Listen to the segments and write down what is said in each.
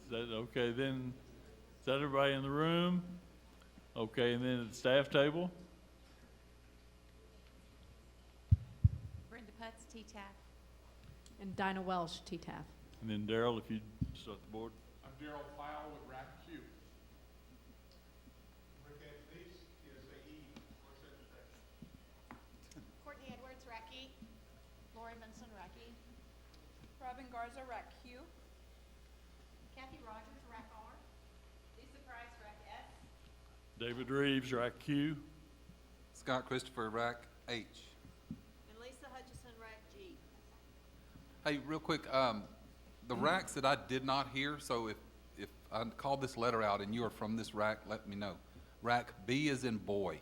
Is that okay? Then, is that everybody in the room? Okay, and then at the staff table? Brenda Putz, TETAF. And Dinah Welsh, TETAF. And then Daryl, if you start the board. I'm Daryl Powell with RAC-Q. Courtney Edwards, RAC-E. Lori Benson, RAC-E. Robin Garza, RAC-Q. Kathy Rogers, RAC-R. Lisa Price, RAC-S. David Reeves, RAC Q. Scott Christopher, Rack H. And Lisa Hutchison, RAC-G. Hey, real quick, the racks that I did not hear, so if I called this letter out and you are from this rack, let me know. Rack B is in boy,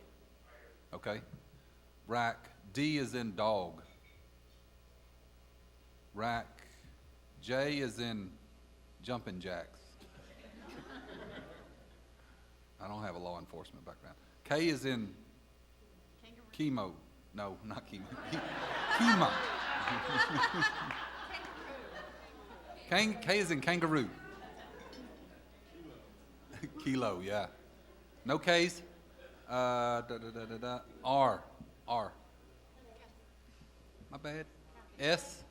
okay? Rack D is in dog. Rack J is in jumping jacks. I don't have a law enforcement background. K is in chemo. No, not chemo. Chemo. K is in kangaroo. Kilo, yeah. No K's. R. My bad. S.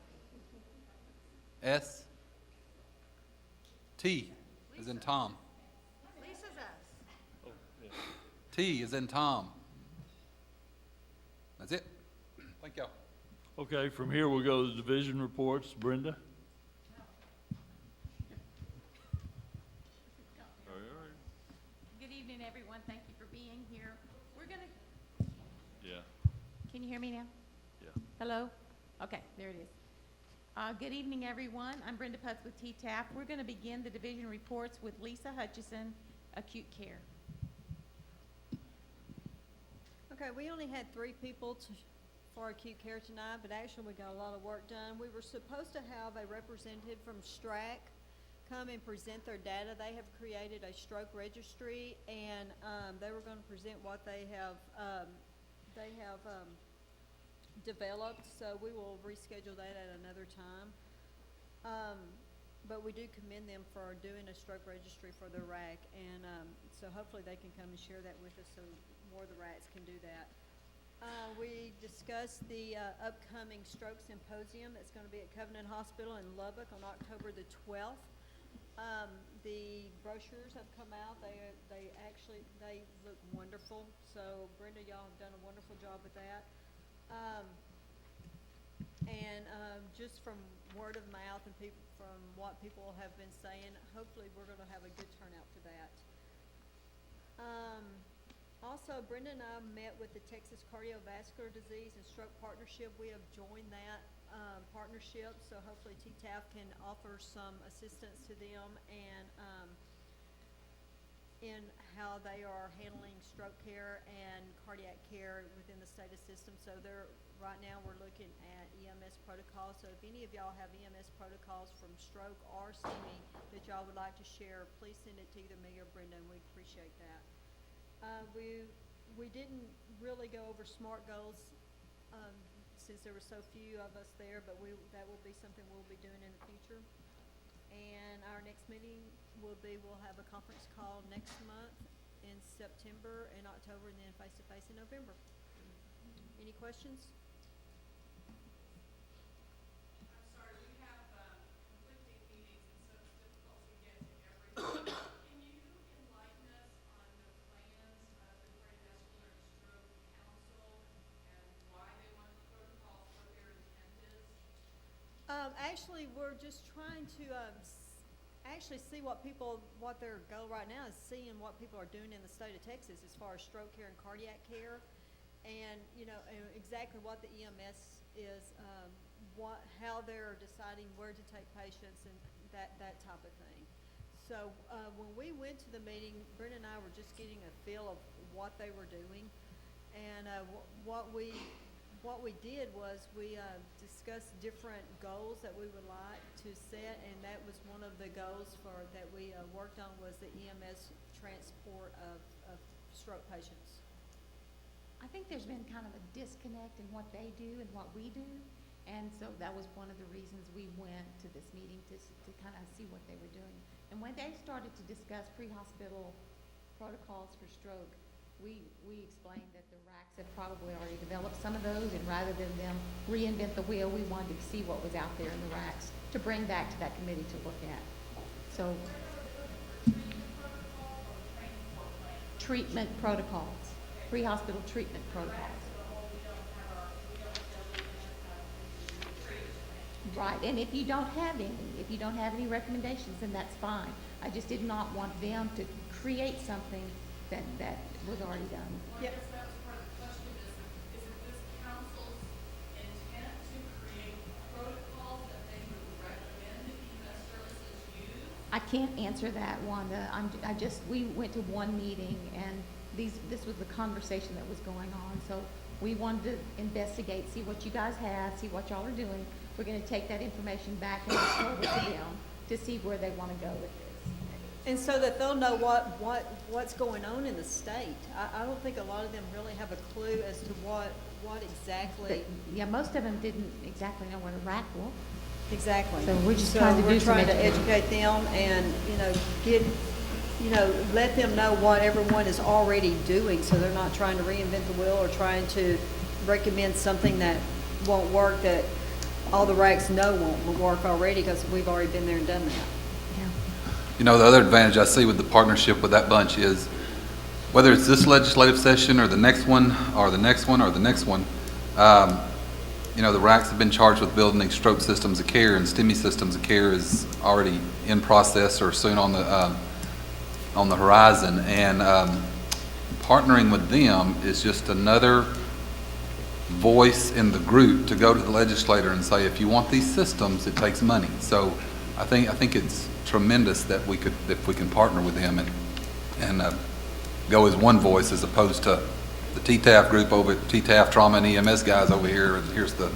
T is in Tom. Lisa's us. T is in Tom. That's it. Thank y'all. Okay, from here we'll go to the division reports. Brenda? All right. Good evening, everyone. Thank you for being here. We're gonna, Yeah, can you hear me now? yeah. Hello? Okay, there it is. Good evening, everyone. I'm Brenda Putz with TETAF. We're gonna begin the division reports with Lisa Hutchison, Acute Care. Okay, we only had 3 people for acute care tonight, but actually we got a lot of work done. We were supposed to have a representative from STRAC come and present their data. They have created a stroke registry, and they were going to present what they have developed, so we will reschedule that at another time. But we do commend them for doing a stroke registry for their RAC, and so hopefully they can come and share that with us so more of the RACs can do that. We discussed the upcoming stroke symposium that's going to be at Covenant Hospital in Lubbock on October the 12th. The brochures have come out. They look wonderful. So Brenda, y'all have done a wonderful job with that. Just from word of mouth and from what people have been saying, hopefully we're going to have a good turnout for that. Also, Brenda and I met with the Texas Cardiovascular Disease and Stroke Partnership. We have joined that partnership, so hopefully TETAF can offer some assistance to them and in how they are handling stroke care and cardiac care within the state of system. So right now we're looking at EMS protocols. So if any of y'all have EMS protocols from stroke or STEMI that y'all would like to share, please send it to either me or Brenda, and we'd appreciate that. We didn't really go over SMART goals since there were so few of us there, but that will be something we'll be doing in the future. And our next meeting we'll have a conference call next month in September and October, and then face-to-face in November. Any questions? I'm sorry, we have conflicting meetings, and so it's difficult to get to everything. Can you enlighten us on the plans of the Cardiovascular and Stroke Council and why they want the protocols, what their intent is? Actually, we're just trying to actually see what their goal right now is, seeing what people are doing in the state of Texas as far as stroke care and cardiac care, and exactly what the EMS is, how they're deciding where to take patients and that type of thing. So when we went to the meeting, Brenda and I were just getting a feel of what they were doing, and what we did was we discussed different goals that we would like to set, and that was one of the goals that we worked on was the EMS transport of stroke patients. I think there's been kind of a disconnect in what they do and what we do, and so that was one of the reasons we went to this meeting to kind of see what they were doing. And when they started to discuss pre-hospital protocols for stroke, we explained that the RACs have probably already developed some of those, and rather than them reinvent the wheel, we wanted to see what was out there in the RACs to bring back to that committee to look at. So, treatment protocols, pre-hospital treatment protocols. Right, and if you don't have any recommendations, then that's fine. I just did not want them to create something that was already done. Yep. I guess that's part of the question is it this council's intent to create protocols that they would recommend that EMS services use? I can't answer that, Wanda. We went to one meeting, and this was the conversation that was going on. So we wanted to investigate, see what you guys have, see what y'all are doing. We're gonna take that information back and report it to them to see where they wanna go with this. And so that they'll know what's going on in the state. I don't think a lot of them really have a clue as to what exactly. Yeah, most of them didn't exactly know what a RAC was. Exactly. So we're just trying to do some We're trying to education. educate them and, let them know what everyone is already doing, so they're not trying to reinvent the wheel or trying to recommend something that won't work, that all the RACs know won't work already, because we've already been there and done that. You know, the other advantage I see with the partnership with that bunch is, whether it's this legislative session or the next one, or the next one, or the next one, the RACs have been charged with building stroke systems of care, and STEMI systems of care is already in process or soon on the horizon. And partnering with them is just another voice in the group to go to the legislator and say, if you want these systems, it takes money. So I think it's tremendous that if we can partner with them and go as one voice, as opposed to the TETAF group over, TETAF Trauma and EMS guys over here, and here's the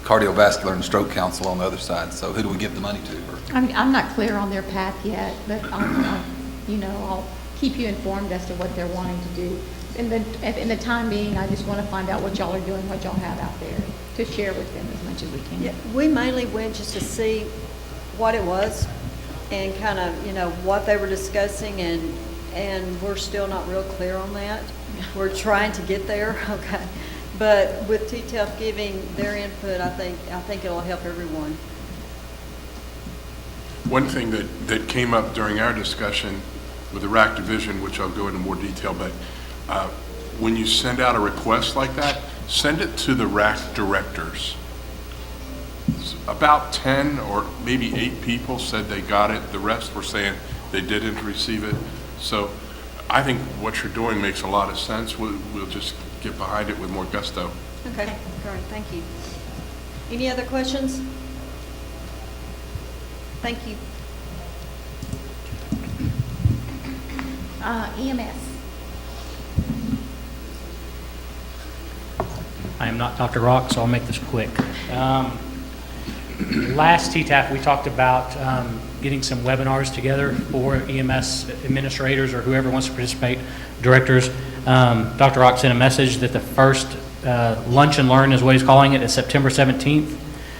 Cardiovascular and Stroke Council on the other side. So who do we give the money to? I'm not clear on their path yet, but I'll keep you informed as to what they're wanting to do. In the time being, I just want to find out what y'all are doing, what y'all have out there, to share with them as much as we can. Yeah, we mainly went just to see what it was and kind of, what they were discussing, and we're still not real clear on that. We're trying to get there, okay? But with TETAF giving their input, I think it'll help everyone. One thing that came up during our discussion with the RAC division, which I'll go into more detail, but when you send out a request like that, send it to the RAC directors. About 10 or maybe 8 people said they got it. The rest were saying they didn't receive it. So I think what you're doing makes a lot of sense. We'll just get behind it with more gusto. Okay, great, thank you. Any other questions? Thank you. EMS. I am not Dr. Rock, so I'll make this quick. Last TTAF, we talked about getting some webinars together for EMS administrators or whoever wants to participate, directors. Dr. Rock sent a message that the first lunch and learn, is what he's calling it, is September 17th.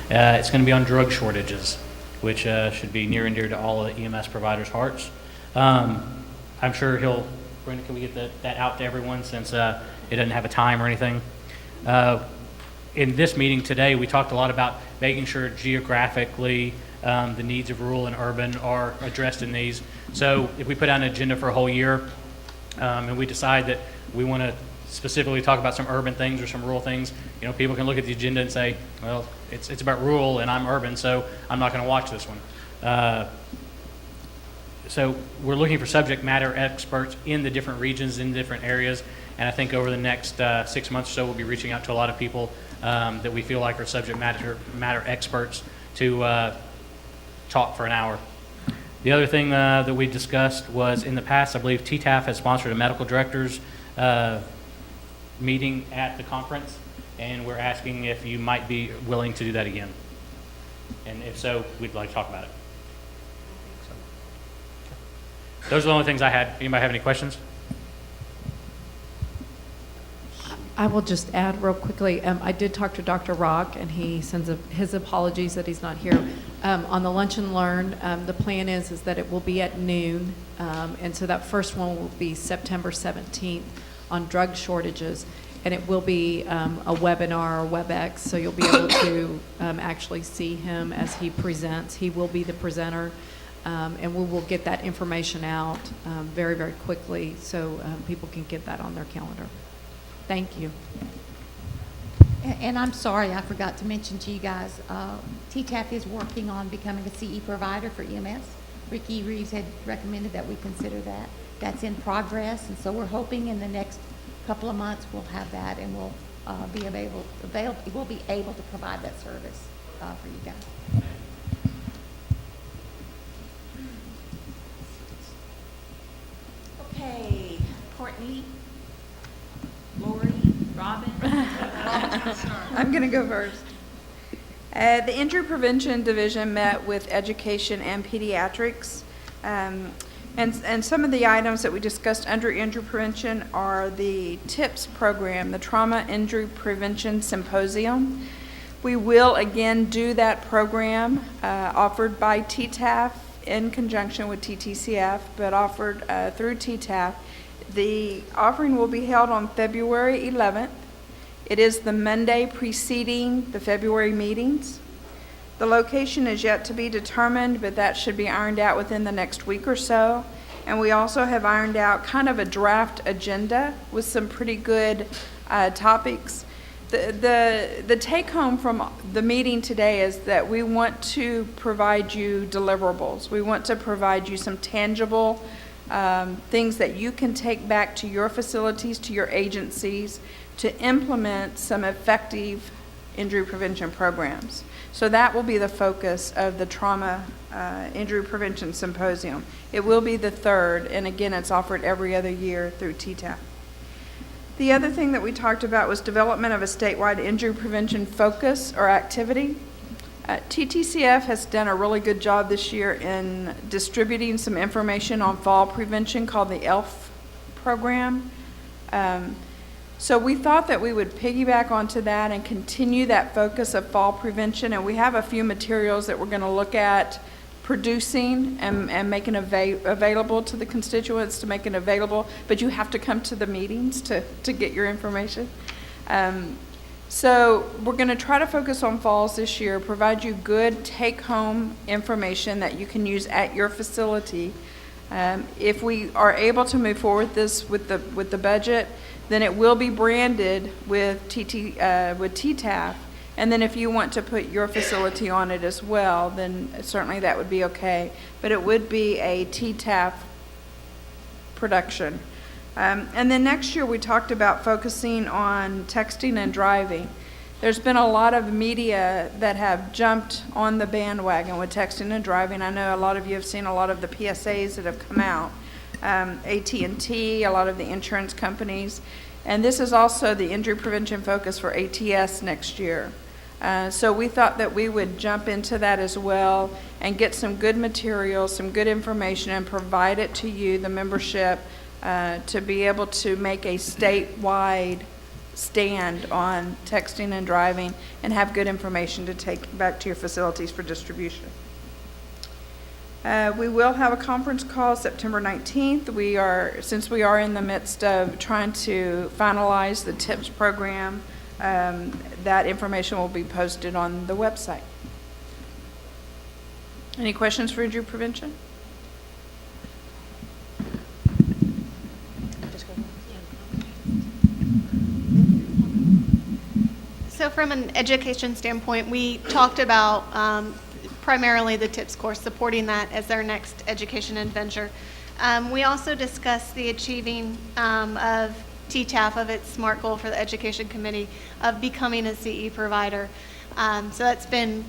It's going to be on drug shortages, which should be near and dear to all the EMS providers' hearts. I'm sure Brenda, can we get that out to everyone, since it doesn't have a time or anything? In this meeting today, we talked a lot about making sure geographically the needs of rural and urban are addressed in these. So if we put out an agenda for a whole year and we decide that we want to specifically talk about some urban things or some rural things, people can look at the agenda and say, well, it's about rural and I'm urban, so I'm not going to watch this one. So we're looking for subject matter experts in the different regions, in different areas, and I think over the next 6 months or so, we'll be reaching out to a lot of people that we feel like are subject matter experts to talk for an hour. The other thing that we discussed was, in the past, I believe TETAF has sponsored a medical directors meeting at the conference, and we're asking if you might be willing to do that again. And if so, we'd like to talk about it. So, those are the only things I had. Anybody have any questions? I will just add real quickly, I did talk to Dr. Rock, and he sends his apologies that he's not here. On the Lunch and Learn, the plan is that it will be at noon. And so that first one will be September 17th on drug shortages. And it will be a webinar or WebEx, so you'll be able to actually see him as he presents. He will be the presenter, and we will get that information out very, very quickly so people can get that on their calendar. Thank you. And I'm sorry, I forgot to mention to you guys, TETAF is working on becoming a CE provider for EMS. Ricky Reeves had recommended that we consider that. That's in progress, and so we're hoping in the next couple of months we'll have that, and we'll we'll be able to provide that service for you guys. Okay, Courtney, Lori, Robin. I'm going to go first. The Injury Prevention Division met with Education and Pediatrics. And some of the items that we discussed under injury prevention are the TIPS program, the Trauma Injury Prevention Symposium. We will again do that program offered by TETAF in conjunction with TTCF, but offered through TETAF. The offering will be held on February 11th. It is the Monday preceding the February meetings. The location is yet to be determined, but that should be ironed out within the next week or so. And we also have ironed out kind of a draft agenda with some pretty good topics. The take home from the meeting today is that we want to provide you deliverables. We want to provide you some tangible things that you can take back to your facilities, to your agencies, to implement some effective injury prevention programs. So that will be the focus of the Trauma Injury Prevention Symposium. It will be the third, and again, it's offered every other year through TETAF. The other thing that we talked about was development of a statewide injury prevention focus or activity. TTCF has done a really good job this year in distributing some information on fall prevention called the ELF program. So we thought that we would piggyback onto that and continue that focus of fall prevention, and we have a few materials that we're going to look at producing and making available to the constituents, to make it available, but you have to come to the meetings to get your information. So we're going to try to focus on falls this year, provide you good take-home information that you can use at your facility. If we are able to move forward with the budget, then it will be branded with TETAF. And then if you want to put your facility on it as well, then certainly that would be okay. But it would be a TETAF production. And then next year we talked about focusing on texting and driving. There's been a lot of media that have jumped on the bandwagon with texting and driving. I know a lot of you have seen a lot of the PSAs that have come out. AT&T, a lot of the insurance companies. And this is also the injury prevention focus for ATS next year. So we thought that we would jump into that as well and get some good material, some good information, and provide it to you, the membership, to be able to make a statewide stand on texting and driving and have good information to take back to your facilities for distribution. We will have a conference call September 19th. Since we are in the midst of trying to finalize the TIPS program, that information will be posted on the website. Any questions for injury prevention? So from an education standpoint, we talked about primarily the TIPS course, supporting that as their next education adventure. We also discussed the achieving of TETAF, of its SMART goal for the Education Committee, of becoming a CE provider. So that's been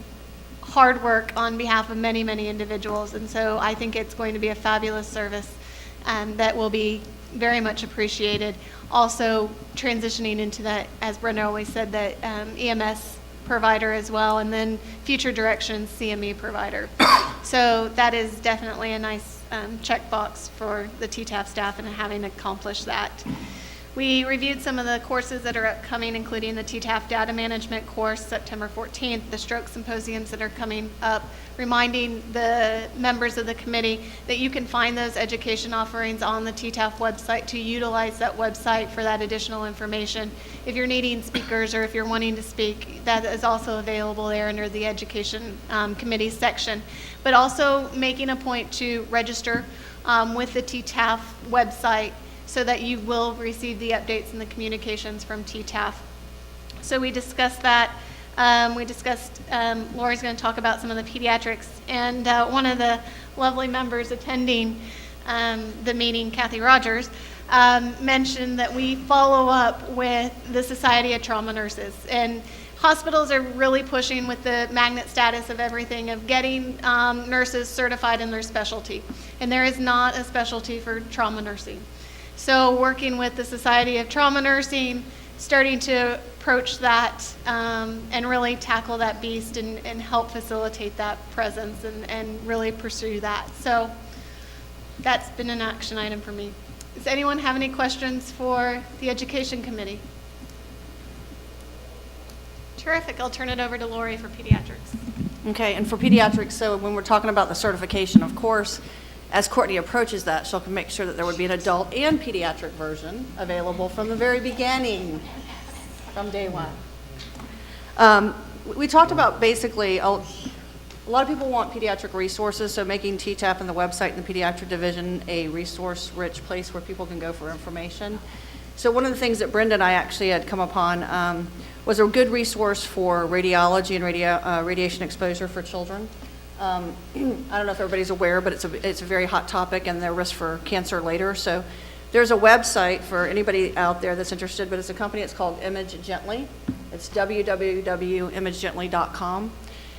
hard work on behalf of many, many individuals, and so I think it's going to be a fabulous service that will be very much appreciated. Also transitioning into that, as Brenda always said, that EMS provider as well, and then future directions CME provider. So that is definitely a nice checkbox for the TETAF staff and having accomplished that. We reviewed some of the courses that are upcoming, including the TETAF Data Management course, September 14th, the stroke symposiums that are coming up, reminding the members of the committee that you can find those education offerings on the TETAF website to utilize that website for that additional information. If you're needing speakers or if you're wanting to speak, that is also available there under the Education Committee section. But also making a point to register with the TETAF website so that you will receive the updates and the communications from TETAF. So we discussed that. Lori's going to talk about some of the pediatrics. And one of the lovely members attending the meeting, Kathy Rogers, mentioned that we follow up with the Society of Trauma Nurses. And hospitals are really pushing with the magnet status of everything, of getting nurses certified in their specialty. And there is not a specialty for trauma nursing. So working with the Society of Trauma Nursing, starting to approach that and really tackle that beast and help facilitate that presence and really pursue that. So that's been an action item for me. Does anyone have any questions for the Education Committee? Terrific. I'll turn it over to Lori for pediatrics. Okay, and for pediatrics, so when we're talking about the certification, of course, as Courtney approaches that, she'll make sure that there would be an adult and pediatric version available from the very beginning, from day one. We talked about basically, a lot of people want pediatric resources, so making TETAF and the website and the pediatric division a resource-rich place where people can go for information. So one of the things that Brenda and I actually had come upon was a good resource for radiology and radiation exposure for children. I don't know if everybody's aware, but it's a very hot topic and their risk for cancer later. So there's a website for anybody out there that's interested, but it's a company, it's called Image Gently. It's www.imagegently.com.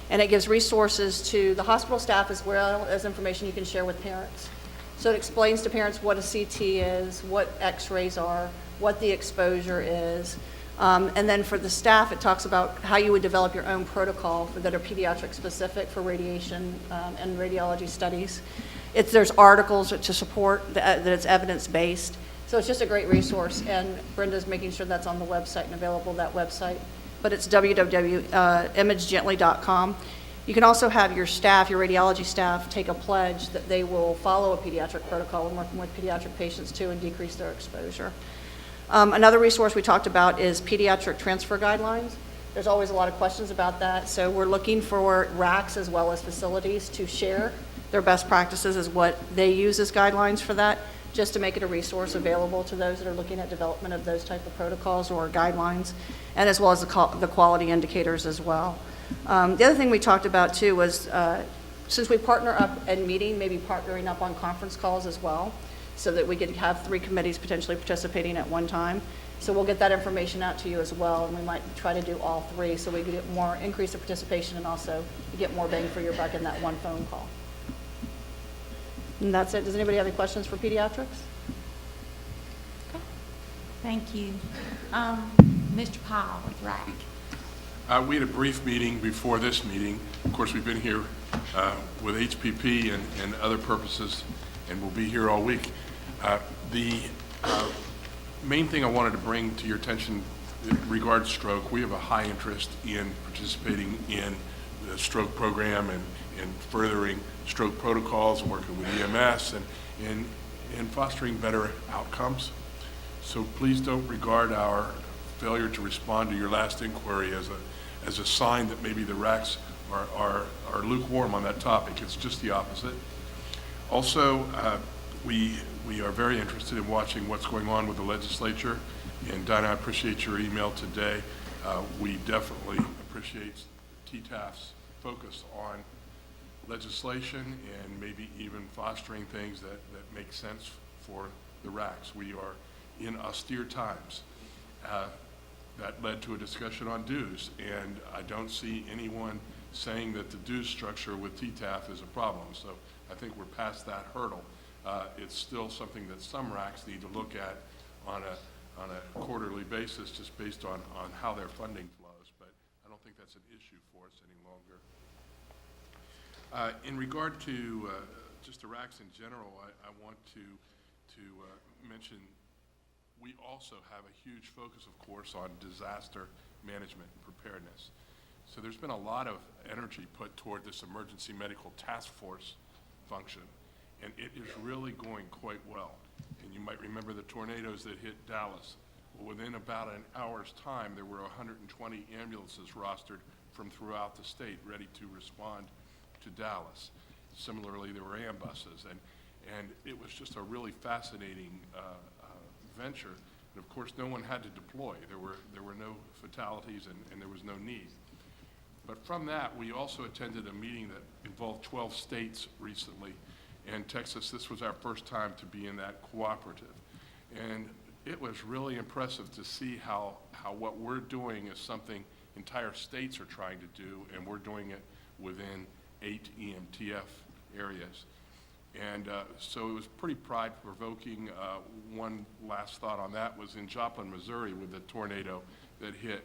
And it gives resources to the hospital staff as well as information you can share with parents. So it explains to parents what a CT is, what x-rays are, what the exposure is. And then for the staff, it talks about how you would develop your own protocol that are pediatric specific for radiation and radiology studies. There's articles to support that it's evidence-based. So it's just a great resource, and Brenda's making sure that's on the website and available that website. But it's www.imagegently.com. You can also have your staff, your radiology staff, take a pledge that they will follow a pediatric protocol and working with pediatric patients too and decrease their exposure. Another resource we talked about is pediatric transfer guidelines. There's always a lot of questions about that, so we're looking for RACs as well as facilities to share their best practices as what they use as guidelines for that, just to make it a resource available to those that are looking at development of those type of protocols or guidelines, and as well as the quality indicators as well. The other thing we talked about too was, since we partner up and meeting, maybe partnering up on conference calls as well, so that we could have 3 committees potentially participating at one time. So we'll get that information out to you as well, and we might try to do all 3 so we could get more increase of participation and also get more bang for your buck in that one phone call. And that's it. Does anybody have any questions for pediatrics? Thank you. Mr. Powell with RAC. We had a brief meeting before this meeting. Of course, we've been here with HPP and other purposes, and we'll be here all week. The main thing I wanted to bring to your attention regards stroke, we have a high interest in participating in the stroke program and furthering stroke protocols and working with EMS and fostering better outcomes. So please don't regard our failure to respond to your last inquiry as a sign that maybe the RACs are lukewarm on that topic. It's just the opposite. Also, we are very interested in watching what's going on with the legislature, and Dinah, I appreciate your email today. We definitely appreciate TETAF's focus on legislation and maybe even fostering things that make sense for the RACs. We are in austere times. That led to a discussion on dues, and I don't see anyone saying that the dues structure with TETAF is a problem. So I think we're past that hurdle. It's still something that some RACs need to look at on a quarterly basis, just based on how their funding flows. But I don't think that's an issue for us any longer. In regard to just the RACs in general, I want to mention we also have a huge focus, of course, on disaster management and preparedness. So there's been a lot of energy put toward this emergency medical task force function, and it is really going quite well. And you might remember the tornadoes that hit Dallas. Well, within about an hour's time, there were 120 ambulances rostered from throughout the state ready to respond to Dallas. Similarly, there were ambuses, and it was just a really fascinating venture. And of course, no one had to deploy. There were no fatalities, and there was no need. But from that, we also attended a meeting that involved 12 states recently. And Texas, this was our first time to be in that cooperative. And it was really impressive to see how what we're doing is something entire states are trying to do, and we're doing it within 8 EMTF areas. And so it was pretty pride-provoking. One last thought on that was in Joplin, Missouri, with the tornado that hit.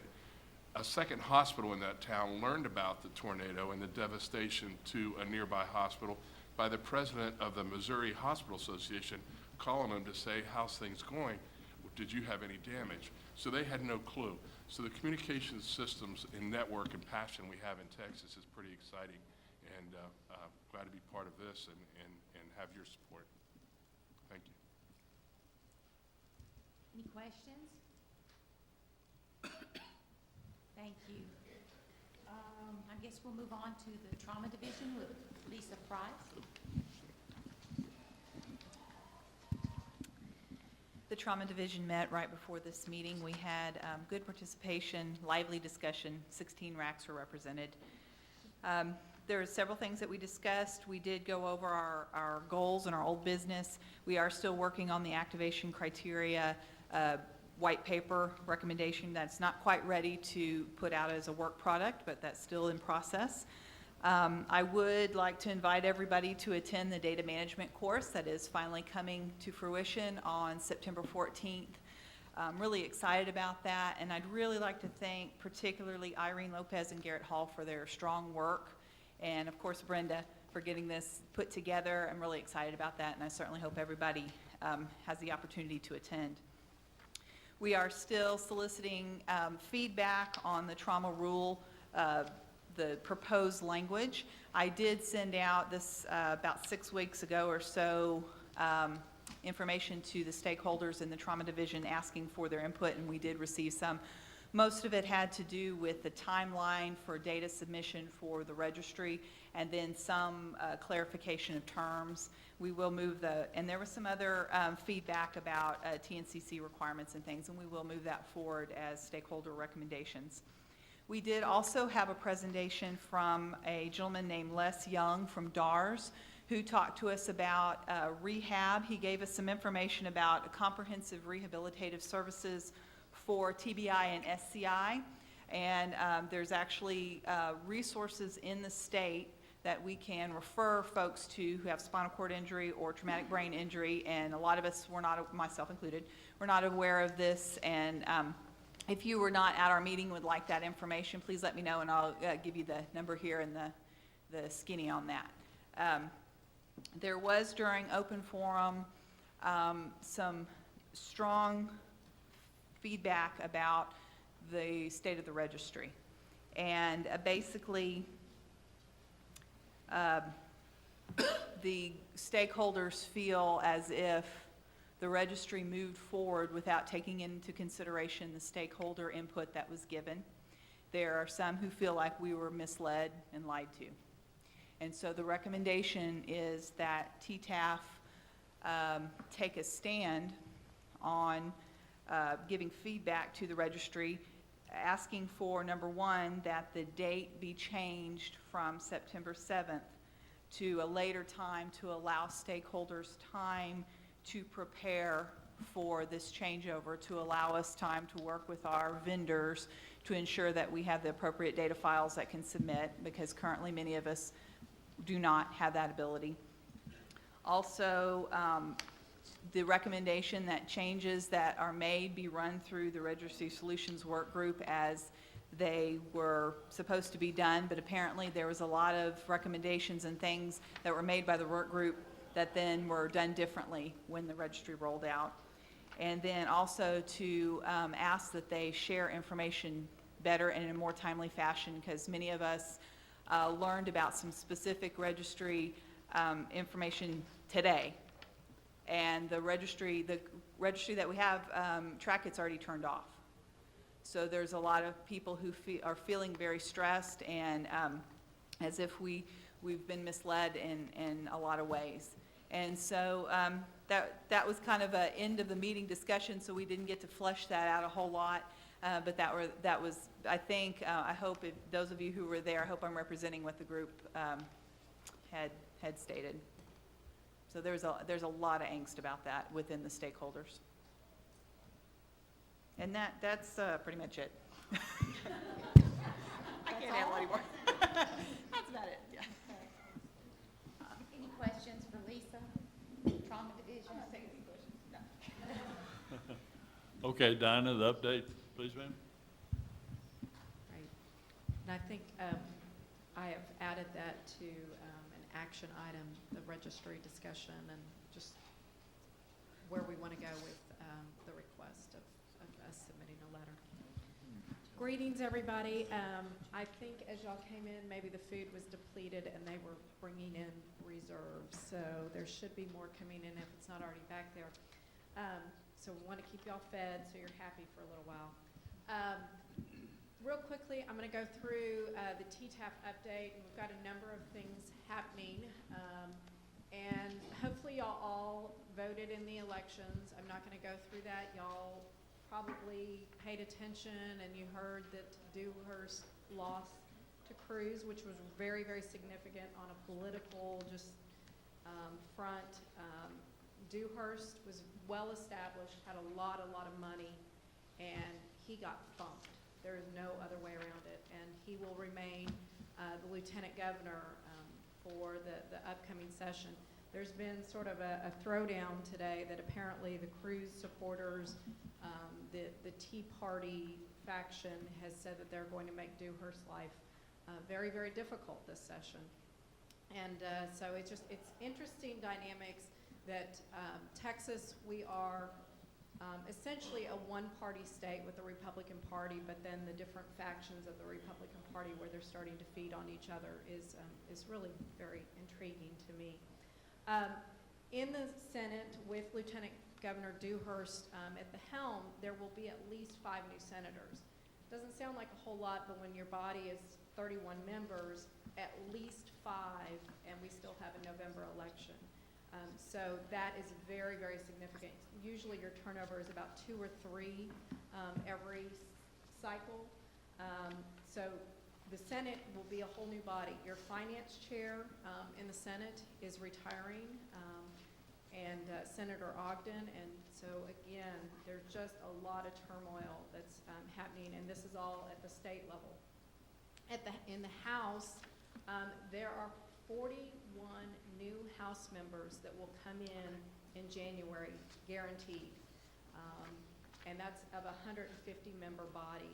A second hospital in that town learned about the tornado and the devastation to a nearby hospital by the president of the Missouri Hospital Association calling them to say, how's things going? Did you have any damage? So they had no clue. So the communication systems and network and passion we have in Texas is pretty exciting, and glad to be part of this and have your support. Thank you. Any questions? Thank you. I guess we'll move on to the trauma division with Lisa Price. The trauma division met right before this meeting. We had good participation, lively discussion. 16 RACs were represented. There are several things that we discussed. We did go over our goals and our old business. We are still working on the activation criteria white paper recommendation. That's not quite ready to put out as a work product, but that's still in process. I would like to invite everybody to attend the data management course that is finally coming to fruition on September 14th. I'm really excited about that, and I'd really like to thank particularly Irene Lopez and Garrett Hall for their strong work, and of course Brenda for getting this put together. I'm really excited about that, and I certainly hope everybody has the opportunity to attend. We are still soliciting feedback on the trauma rule, the proposed language. I did send out this about 6 weeks ago or so information to the stakeholders in the trauma division asking for their input, and we did receive some. Most of it had to do with the timeline for data submission for the registry, and then some clarification of terms. We will move and there was some other feedback about TNCC requirements and things, and we will move that forward as stakeholder recommendations. We did also have a presentation from a gentleman named Les Young from DARS, who talked to us about rehab. He gave us some information about comprehensive rehabilitative services for TBI and SCI, and there's actually resources in the state that we can refer folks to who have spinal cord injury or traumatic brain injury, and a lot of us were not, myself included, were not aware of this, and if you were not at our meeting would like that information, please let me know, and I'll give you the number here and the skinny on that. There was, during open forum, some strong feedback about the state of the registry. And basically, the stakeholders feel as if the registry moved forward without taking into consideration the stakeholder input that was given. There are some who feel like we were misled and lied to. And so the recommendation is that TETAF take a stand on giving feedback to the registry, asking for, number one, that the date be changed from September 7th to a later time to allow stakeholders time to prepare for this changeover, to allow us time to work with our vendors to ensure that we have the appropriate data files that can submit, because currently many of us do not have that ability. Also, the recommendation that changes that are made be run through the Registry Solutions Work Group as they were supposed to be done, but apparently there was a lot of recommendations and things that were made by the work group that then were done differently when the registry rolled out. And then also to ask that they share information better and in a more timely fashion, because many of us learned about some specific registry information today. And the registry that we have, track it's already turned off. So there's a lot of people who are feeling very stressed and as if we've been misled in a lot of ways. And so that was kind of an end of the meeting discussion, so we didn't get to flesh that out a whole lot. But that was, I think, I hope if those of you who were there, I hope I'm representing what the group had stated. So there's a lot of angst about that within the stakeholders. And that's pretty much it. I can't handle anymore. That's about it, yeah. Any questions for Lisa? Trauma division? Okay, Dinah, the update, please, ma'am. Right. And I think I have added that to an action item, the registry discussion, and just where we want to go with the request of us submitting a letter. Greetings, everybody. I think as y'all came in, maybe the food was depleted and they were bringing in reserves. So there should be more coming in if it's not already back there. So we want to keep y'all fed so you're happy for a little while. Real quickly, I'm going to go through the TETAF update. And we've got a number of things happening. And hopefully y'all all voted in the elections. I'm not going to go through that. Y'all probably paid attention and you heard that Dewhurst lost to Cruz, which was very, very significant on a political front. Dewhurst was well established, had a lot of money, and he got bumped. There is no other way around it. And he will remain the lieutenant governor for the upcoming session. There's been sort of a throwdown today that apparently the Cruz supporters, the Tea Party faction has said that they're going to make Dewhurst's life very, very difficult this session. And so it's interesting dynamics that Texas, we are essentially a one-party state with the Republican Party, but then the different factions of the Republican Party where they're starting to feed on each other is really very intriguing to me. In the Senate, with Lieutenant Governor Dewhurst at the helm, there will be at least 5 new senators. Doesn't sound like a whole lot, but when your body is 31 members, at least 5, and we still have a November election. So that is very, very significant. Usually your turnover is about 2 or 3 every cycle. So the Senate will be a whole new body. Your finance chair in the Senate is retiring, and Senator Ogden. And so again, there's just a lot of turmoil that's happening, and this is all at the state level. In the House, there are 41 new House members that will come in January, guaranteed. And that's of a 150-member body.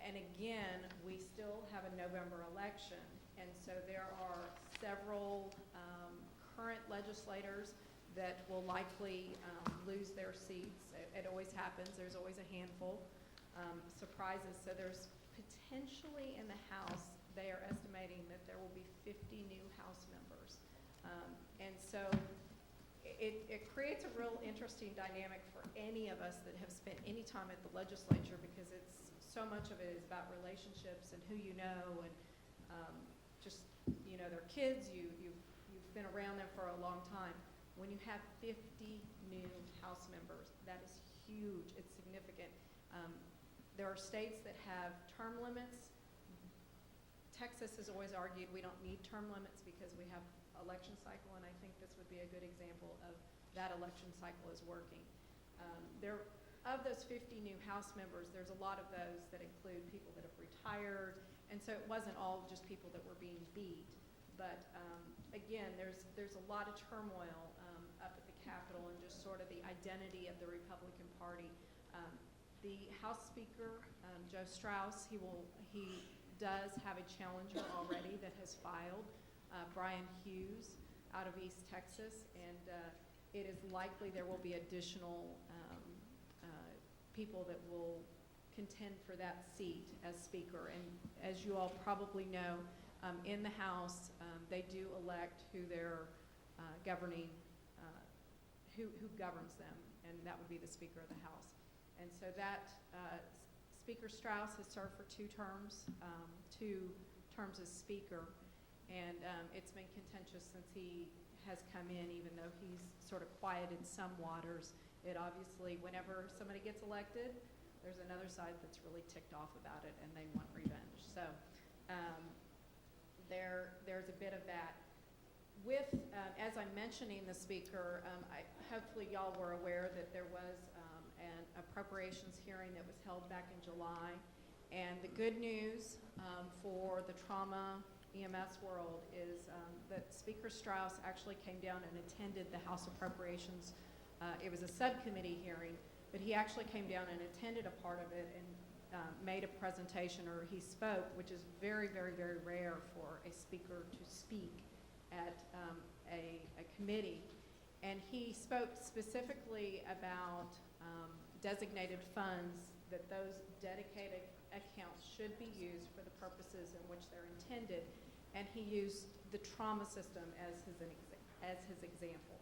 And again, we still have a November election, and so there are several current legislators that will likely lose their seats. It always happens. There's always a handful surprises. So there's potentially in the House, they are estimating that there will be 50 new House members. And so it creates a real interesting dynamic for any of us that have spent any time at the legislature, because it's so much of it is about relationships and who you know, and just, you know, their kids, you've been around them for a long time. When you have 50 new House members, that is huge. It's significant. There are states that have term limits. Texas has always argued we don't need term limits because we have election cycle, and I think this would be a good example of that election cycle is working. Of those 50 new House members, there's a lot of those that include people that have retired, and so it wasn't all just people that were being beat. But again, there's a lot of turmoil up at the Capitol, and just sort of the identity of the Republican Party. The House Speaker, Joe Strauss, he does have a challenger already that has filed, Brian Hughes out of East Texas, and it is likely there will be additional people that will contend for that seat as speaker. And as you all probably know, in the House, they do elect who their governing, who governs them, and that would be the Speaker of the House. And so that Speaker Strauss has served for 2 terms, 2 terms as Speaker, and it's been contentious since he has come in, even though he's sort of quieted some waters. It obviously, whenever somebody gets elected, there's another side that's really ticked off about it, and they want revenge. So there's a bit of that. With, as I'm mentioning the speaker, hopefully y'all were aware that there was an appropriations hearing that was held back in July. And the good news for the trauma EMS world is that Speaker Strauss actually came down and attended the House Appropriations. It was a subcommittee hearing, but he actually came down and attended a part of it and made a presentation, or he spoke, which is very, very, very rare for a speaker to speak at a committee. And he spoke specifically about designated funds, that those dedicated accounts should be used for the purposes in which they're intended. And he used the trauma system as his example.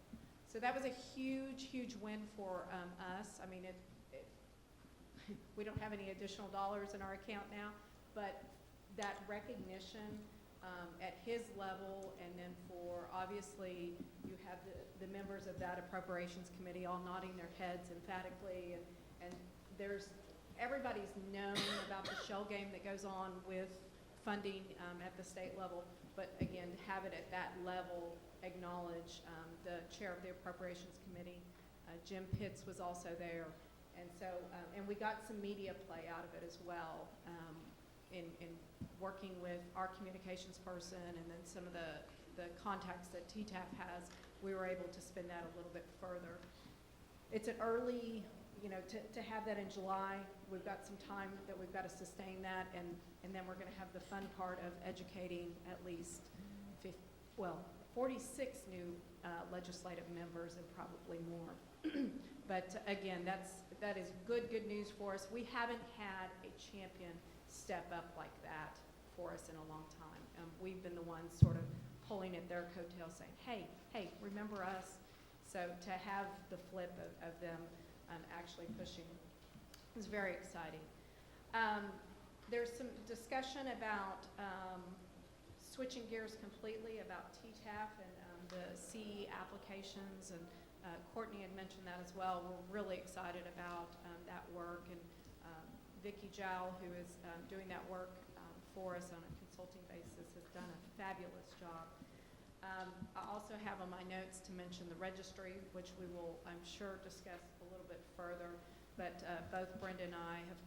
So that was a huge, huge win for us. I mean, we don't have any additional dollars in our account now, but that recognition at his level, and then for, obviously, you have the members of that appropriations committee all nodding their heads emphatically, and everybody's known about the shell game that goes on with funding at the state level, but again, to have it at that level, acknowledge the chair of the appropriations committee, Jim Pitts was also there, and so, and we got some media play out of it as well, in working with our communications person and then some of the contacts that TETAF has, we were able to spin that a little bit further. It's an early, to have that in July, we've got some time that we've got to sustain that, and then we're going to have the fun part of educating at least 46 new legislative members and probably more. But again, that is good news for us. We haven't had a champion step up like that for us in a long time. We've been the ones sort of pulling at their coattails saying, hey, remember us? So to have the flip of them actually pushing is very exciting. There's some discussion about switching gears completely about TETAF and the CE applications, and Courtney had mentioned that as well. We're really excited about that work, and Vicki Jowl, who is doing that work for us on a consulting basis, has done a fabulous job. I also have on my notes to mention the registry, which we will, I'm sure, discuss a little bit further, but both Brenda and I have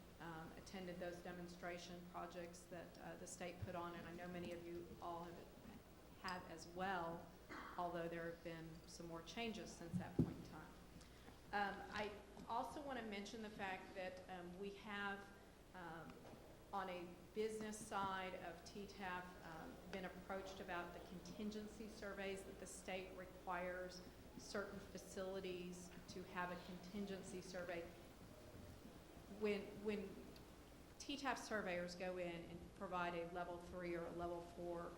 attended those demonstration projects that the state put on, and I know many of you all have as well, although there have been some more changes since that point in time. I also want to mention the fact that we have, on a business side of TETAF, been approached about the contingency surveys that the state requires certain facilities to have a contingency survey. When TETAF surveyors go in and provide a level 3 or a level 4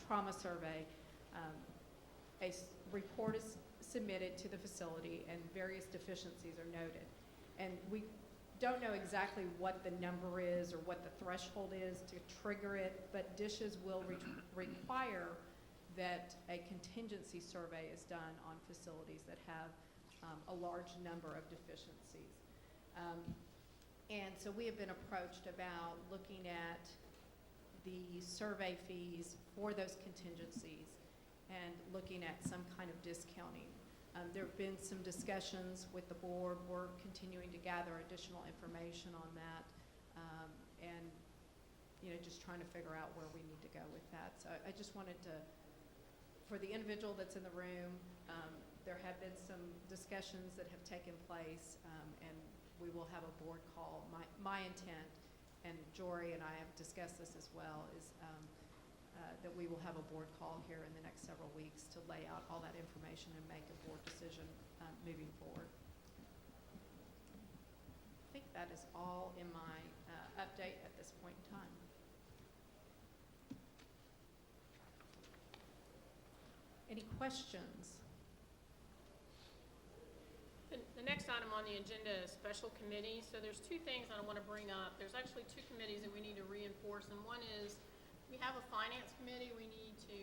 trauma survey, a report is submitted to the facility and various deficiencies are noted. And we don't know exactly what the number is or what the threshold is to trigger it, but DSHS will require that a contingency survey is done on facilities that have a large number of deficiencies. And so we have been approached about looking at the survey fees for those contingencies and looking at some kind of discounting. There have been some discussions with the board. We're continuing to gather additional information on that, and just trying to figure out where we need to go with that. So I just wanted to, for the individual that's in the room, there have been some discussions that have taken place, and we will have a board call. My intent, and Jory and I have discussed this as well, is that we will have a board call here in the next several weeks to lay out all that information and make a board decision moving forward. I think that is all in my update at this point in time. Any questions? The next item on the agenda is special committees. So there's two things I want to bring up. There's actually two committees that we need to reinforce, and one is we have a finance committee. We need to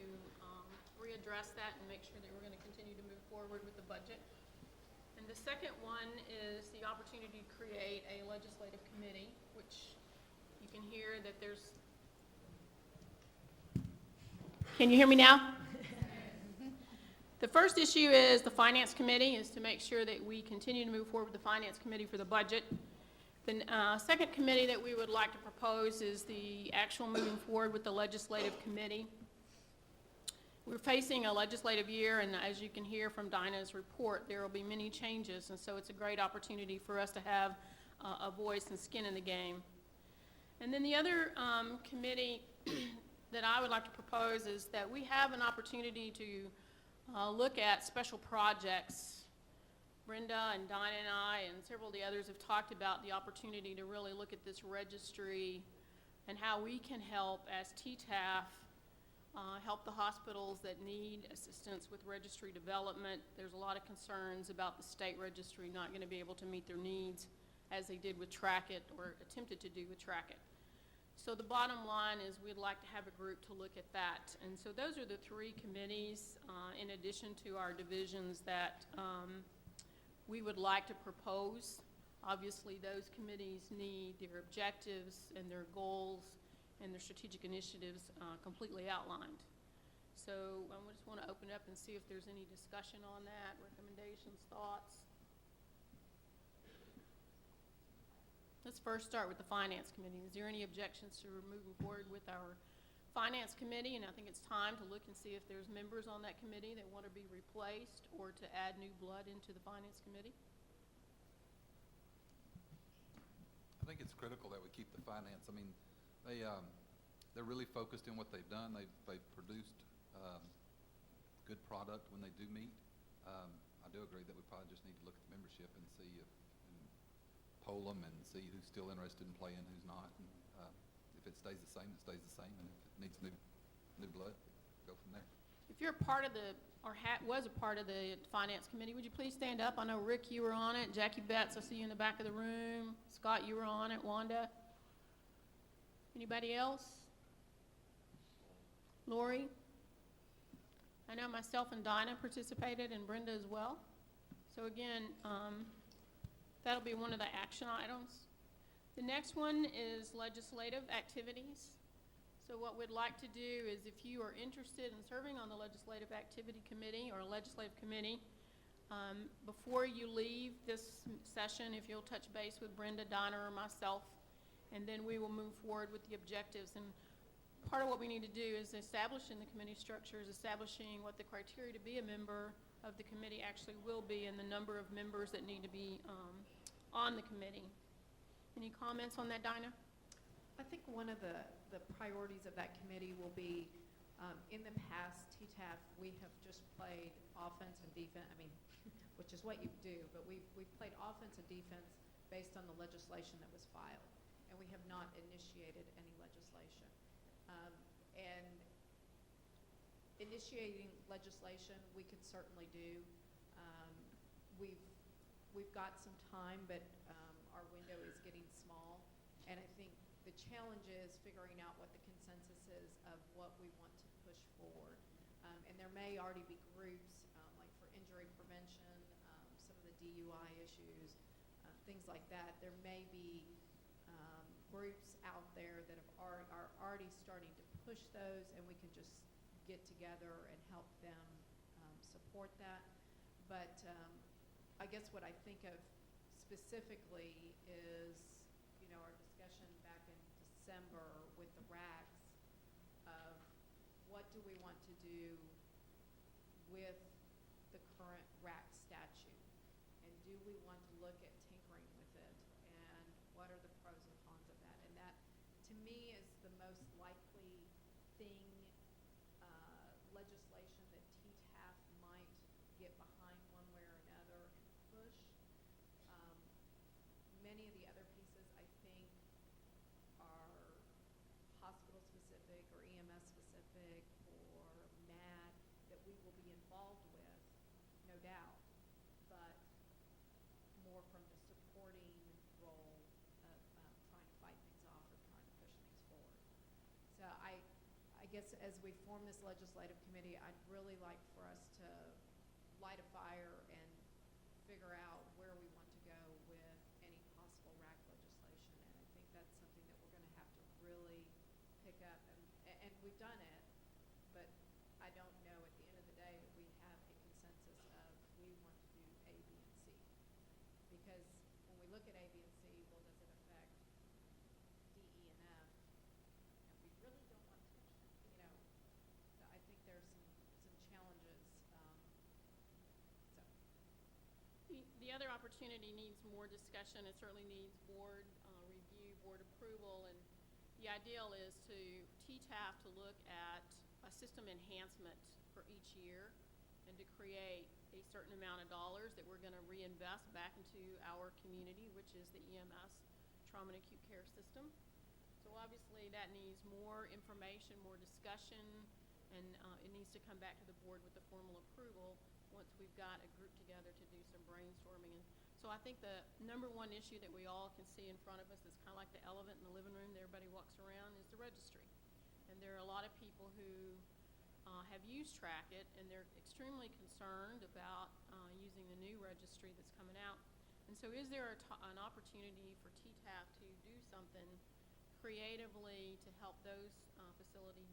readdress that and make sure that we're going to continue to move forward with the budget. And the second one is the opportunity to create a legislative committee, which you can hear that there's. Can you hear me now? The first issue is the Finance Committee, is to make sure that we continue to move forward with the Finance Committee for the budget. The second committee that we would like to propose is the actual moving forward with the Legislative Committee. We're facing a legislative year, and as you can hear from Dinah's report, there will be many changes, and so it's a great opportunity for us to have a voice and skin in the game. And then the other committee that I would like to propose is that we have an opportunity to look at special projects. Brenda and Dinah and I and several of the others have talked about the opportunity to really look at this registry and how we can help as TETAF help the hospitals that need assistance with registry development. There's a lot of concerns about the state registry not going to be able to meet their needs as they did with TRACIT or attempted to do with TRACIT. So the bottom line is we'd like to have a group to look at that. And so those are the three committees, in addition to our divisions, that we would like to propose. Obviously, those committees need their objectives and their goals and their strategic initiatives completely outlined. So I just want to open up and see if there's any discussion on that, recommendations, thoughts. Let's first start with the Finance Committee. Is there any objections to moving forward with our Finance Committee? And I think it's time to look and see if there's members on that committee that want to be replaced or to add new blood into the Finance Committee. I think it's critical that we keep the finance. I mean, they're really focused in what they've done. They've produced good product when they do meet. I do agree that we probably just need to look at the membership and see if, and poll them and see who's still interested in playing, who's not. And, if it stays the same, it stays the same. And if it needs new blood, go from there. If you're a part of the, or was a part of the Finance Committee, would you please stand up? I know, Rick, you were on it. Jackie Betts, I see you in the back of the room. Scott, you were on it. Wanda? Anybody else? Lori? I know myself and Dinah participated, and Brenda as well. So again, that'll be one of the action items. The next one is legislative activities. So what we'd like to do is, if you are interested in serving on the Legislative Activity Committee or Legislative Committee, before you leave this session, if you'll touch base with Brenda, Dinah, or myself, and then we will move forward with the objectives. And part of what we need to do is establishing the committee structures, establishing what the criteria to be a member of the committee actually will be, and the number of members that need to be on the committee. Any comments on that, Dinah? I think one of the priorities of that committee will be, in the past, TETAF, we have just played offense and defense, I mean, which is what you do, but we've played offense and defense based on the legislation that was filed, and we have not initiated any legislation. And initiating legislation, we could certainly do. We've got some time, but our window is getting small, and I think the challenge is figuring out what the consensus is of what we want to push forward. And there may already be groups, like for injury prevention, some of the DUI issues, things like that. There may be groups out there that are already starting to push those, and we can just get together and help them support that. But I guess what I think of specifically is, our discussion back in December with the RACs of what do we want to do with the current RAC statute, and do we want to look at tinkering with it, and what are the pros and cons of that. And that, to me, is the most likely thing guess as we form this legislative committee, I'd really like for us to light a fire and figure out where we want to go with any possible RAC legislation. And I think that's something that we're going to have to really pick up. And we've done it, but I don't know at the end of the day that we have a consensus of we want to do A, B, and C. Because when we look at A, B, and C, well, does it affect D, E, and F? And we really don't want to touch that. You know, I think there's some challenges. The other opportunity needs more discussion. It certainly needs board review, board approval, and the ideal is to TETAF to look at a system enhancement for each year and to create a certain amount of dollars that we're going to reinvest back into our community, which is the EMS trauma and acute care system. So obviously that needs more information, more discussion, and it needs to come back to the board with the formal approval once we've got a group together to do some brainstorming. And so I think the number one issue that we all can see in front of us is kind of like the elephant in the living room that everybody walks around is the registry. And there are a lot of people who have used Trackit, and they're extremely concerned about using the new registry that's coming out. And so is there an opportunity for TETAF to do something creatively to help those facilities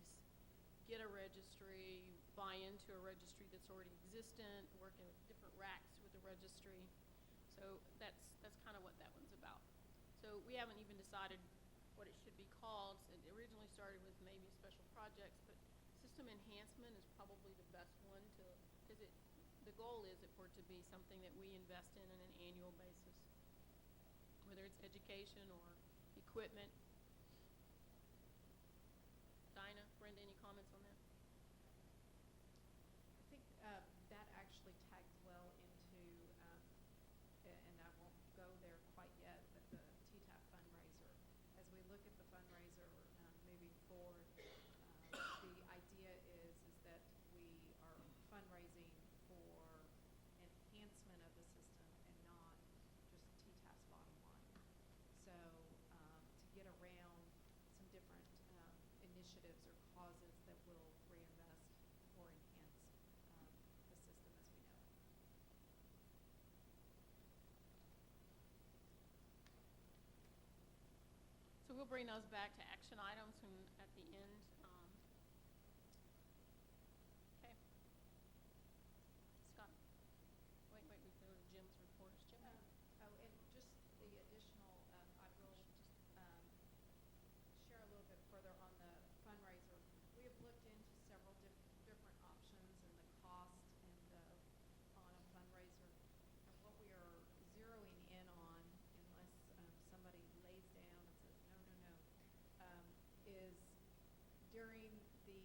get a registry, buy into a registry that's already existent, working with different racks with the registry? So that's kind of what that one's about. So we haven't even decided what it should be called. It originally started with maybe special projects, but system enhancement is probably the best one to, because the goal is for it to be something that we invest in on an annual basis, whether it's education or equipment. Dinah, Brenda, any comments on that? I think that actually tags well into, and I won't go there quite yet, but the TETAF fundraiser. As we look at the fundraiser moving forward, the idea is that we are fundraising for enhancement of the system and not just TETAF's bottom line. So to get around some different initiatives or causes that will reinvest or enhance the system as we know it. So we'll bring those back to action items at the end. Okay. Scott. Wait, we go to Jim's report. Is Jim here? Oh, and just the additional, I will share a little bit further on the fundraiser. We have looked into several different options and the cost on a fundraiser. And what we are zeroing in on, unless somebody lays down and says, no, is during the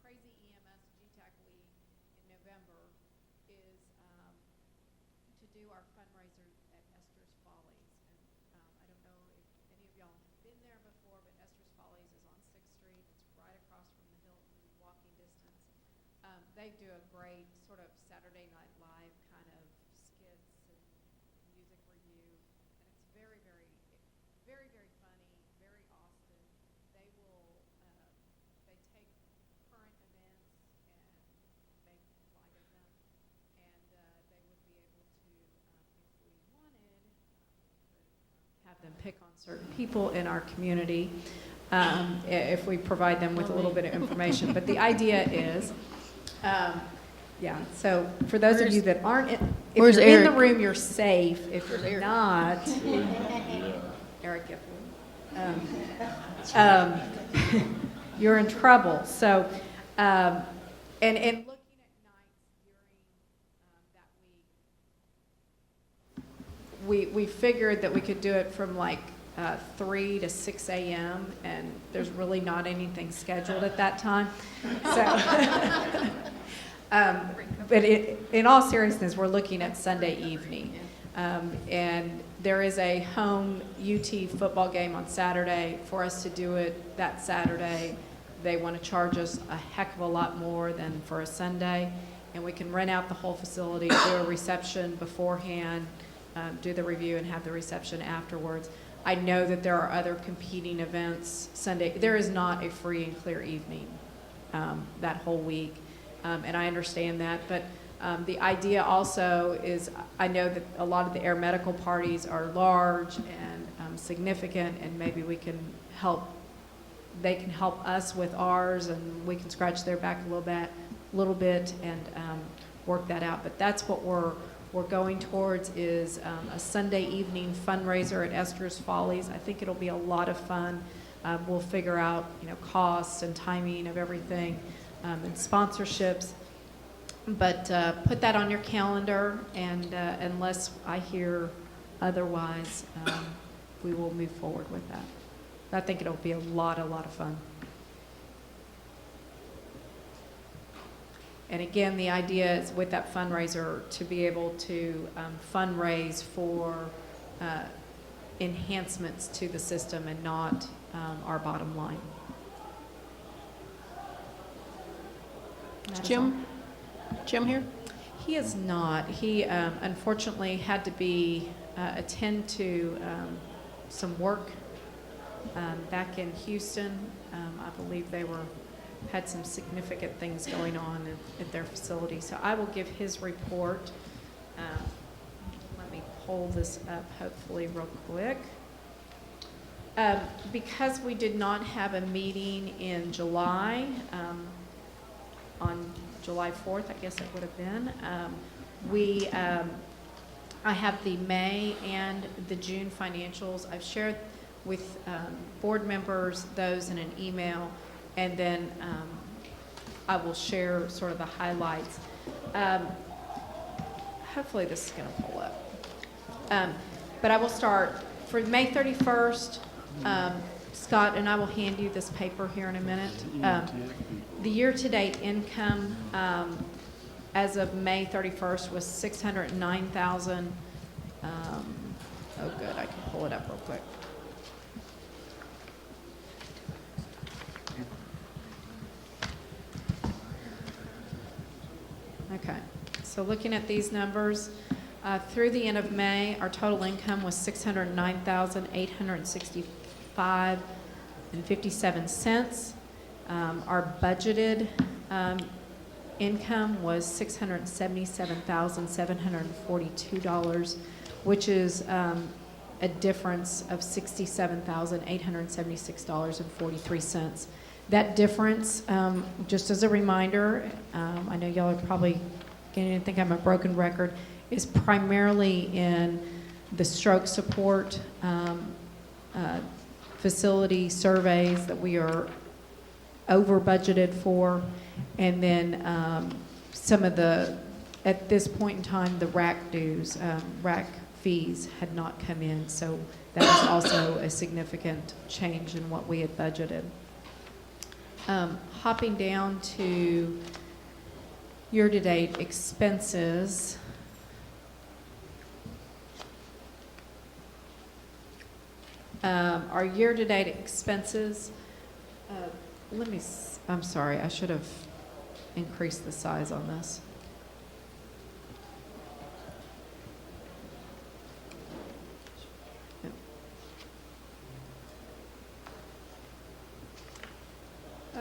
Crazy EMS GTAC League in November is to do our fundraiser at Esther's Follies. And I don't know if any of y'all have been there before, but Esther's Follies is on 6th Street. It's right across from the Hilton, walking distance. They do a great sort of Saturday Night Live kind of skits and music review. And it's very, very, very, very funny, very Austin. They will, they take current events and make light of them. And they would be able to, if we wanted, have them pick on certain people in our community if we provide them with a little bit of information. But the idea is, so for those of you that aren't, if you're in the room, you're safe. If you're not, Eric Gifford, you're in trouble. So, and looking at nights during that week, we figured that we could do it from like 3 to 6 a.m. and there's really not anything scheduled at that time. So, but in all seriousness, we're looking at Sunday evening. And there is a home UT football game on Saturday. For us to do it that Saturday, they want to charge us a heck of a lot more than for a Sunday. And we can rent out the whole facility, do a reception beforehand, do the review and have the reception afterwards. I know that there are other competing events Sunday. There is not a free and clear evening that whole week, and I understand that. But the idea also is, I know that a lot of the air medical parties are large and significant, and maybe we can help. They can help us with ours, and we can scratch their back a little bit, and work that out. But that's what we're going towards, is a Sunday evening fundraiser at Esther's Follies. I think it'll be a lot of fun. We'll figure out, costs and timing of everything, and sponsorships. But put that on your calendar, and unless I hear otherwise, we will move forward with that. I think it'll be a lot of fun. And again, the idea is with that fundraiser to be able to fundraise for enhancements to the system and not our bottom line. That is all. Jim here? He is not. He unfortunately had to attend to some work back in Houston. I believe they had some significant things going on at their facility. So I will give his report. Let me pull this up hopefully real quick. Because we did not have a meeting in July, on July 4th, I guess it would have been, I have the May and the June financials. I've shared with board members those in an email, and then I will share sort of the highlights. Hopefully this is going to pull up. But I will start for May 31st. Scott and I will hand you this paper here in a minute. The year-to-date income as of May 31st was $609,000. Oh, good. I can pull it up real quick. Okay, so looking at these numbers, through the end of May, our total income was $609,865.57. Our budgeted income was $677,742, which is a difference of $67,876.43. That difference, just as a reminder, I know y'all are probably going to think I'm a broken record, is primarily in the stroke support facility surveys that we are over budgeted for, and then some of the, at this point in time, the RAC dues, RAC fees had not come in, so that was also a significant change in what we had budgeted. Hopping down to year-to-date expenses. Our year-to-date expenses, I'm sorry, I should have increased the size on this.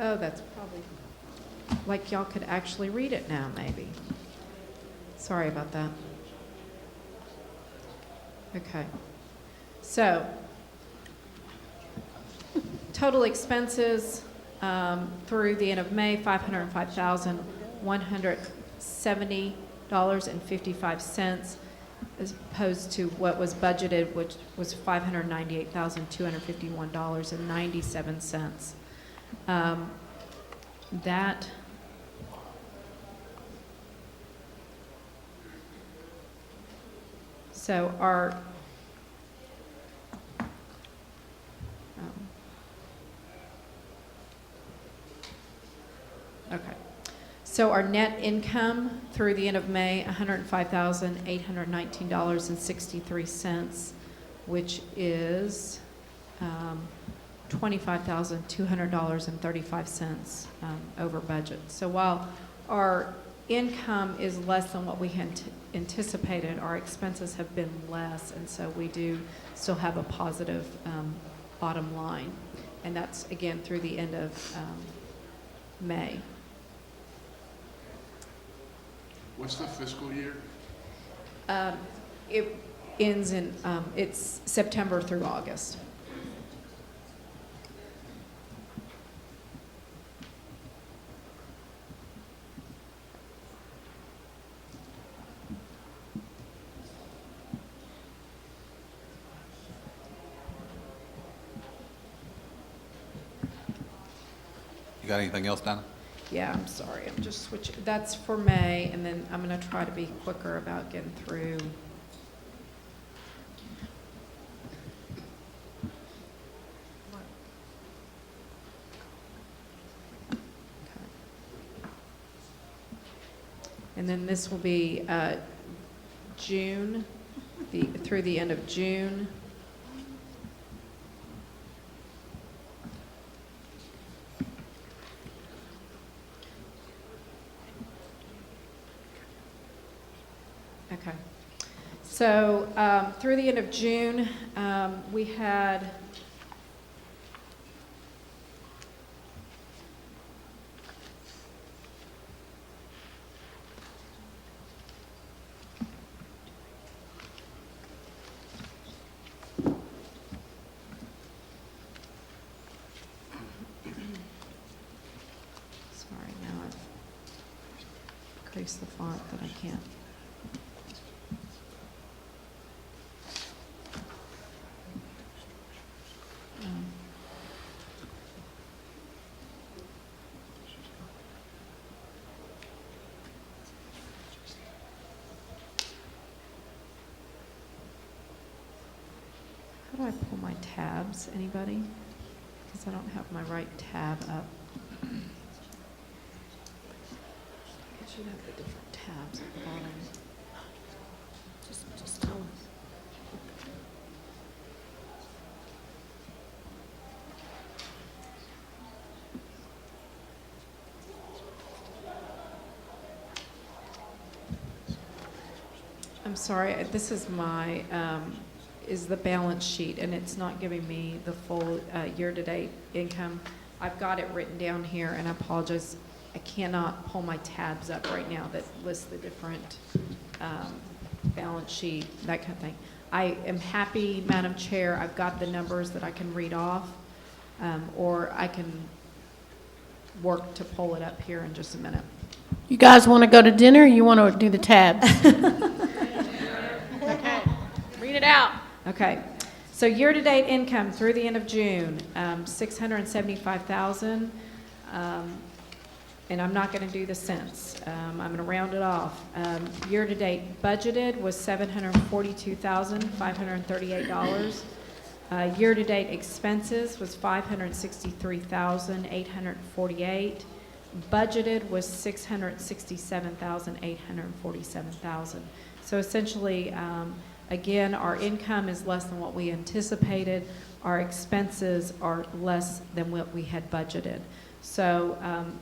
Oh, that's probably, like y'all could actually read it now, maybe. Sorry about that. Okay. So, total expenses through the end of May, $505,170.55, as opposed to what was budgeted, which was $598,251.97. That so our okay. So our net income through the end of May, $105,819.63, which is $25,200.35 over budget. So while our income is less than what we had anticipated. Our expenses have been less, and so we do still have a positive bottom line. And that's, again, through the end of May. What's the fiscal year? It ends in, it's September through August. You got anything else, Donna? Yeah, I'm sorry, I'm just switching, that's for May, and then I'm gonna try to be quicker about getting through. And then this will be June, through the end of June. Okay. So through the end of June, we had sorry, now I've increased the font that I can't. How do I pull my tabs? Anybody? Because I don't have my right tab up. I should have the different tabs at the bottom. Just tell us. I'm sorry, this is my, is the balance sheet, and it's not giving me the full year-to-date income. I've got it written down here, and I apologize, I cannot pull my tabs up right now that list the different balance sheet, that kind of thing. I am happy, Madam Chair, I've got the numbers that I can read off, or I can work to pull it up here in just a minute. You guys want to go to dinner, or you want to do the tabs? Okay, read it out. Okay, so year-to-date income through the end of June, 675,000, and I'm not going to do the cents. I'm going to round it off. Year-to-date budgeted was $742,538. Year-to-date expenses was $563,848. Budgeted was $667,847,000. So essentially, again, our income is less than what we anticipated. Our expenses are less than what we had budgeted. So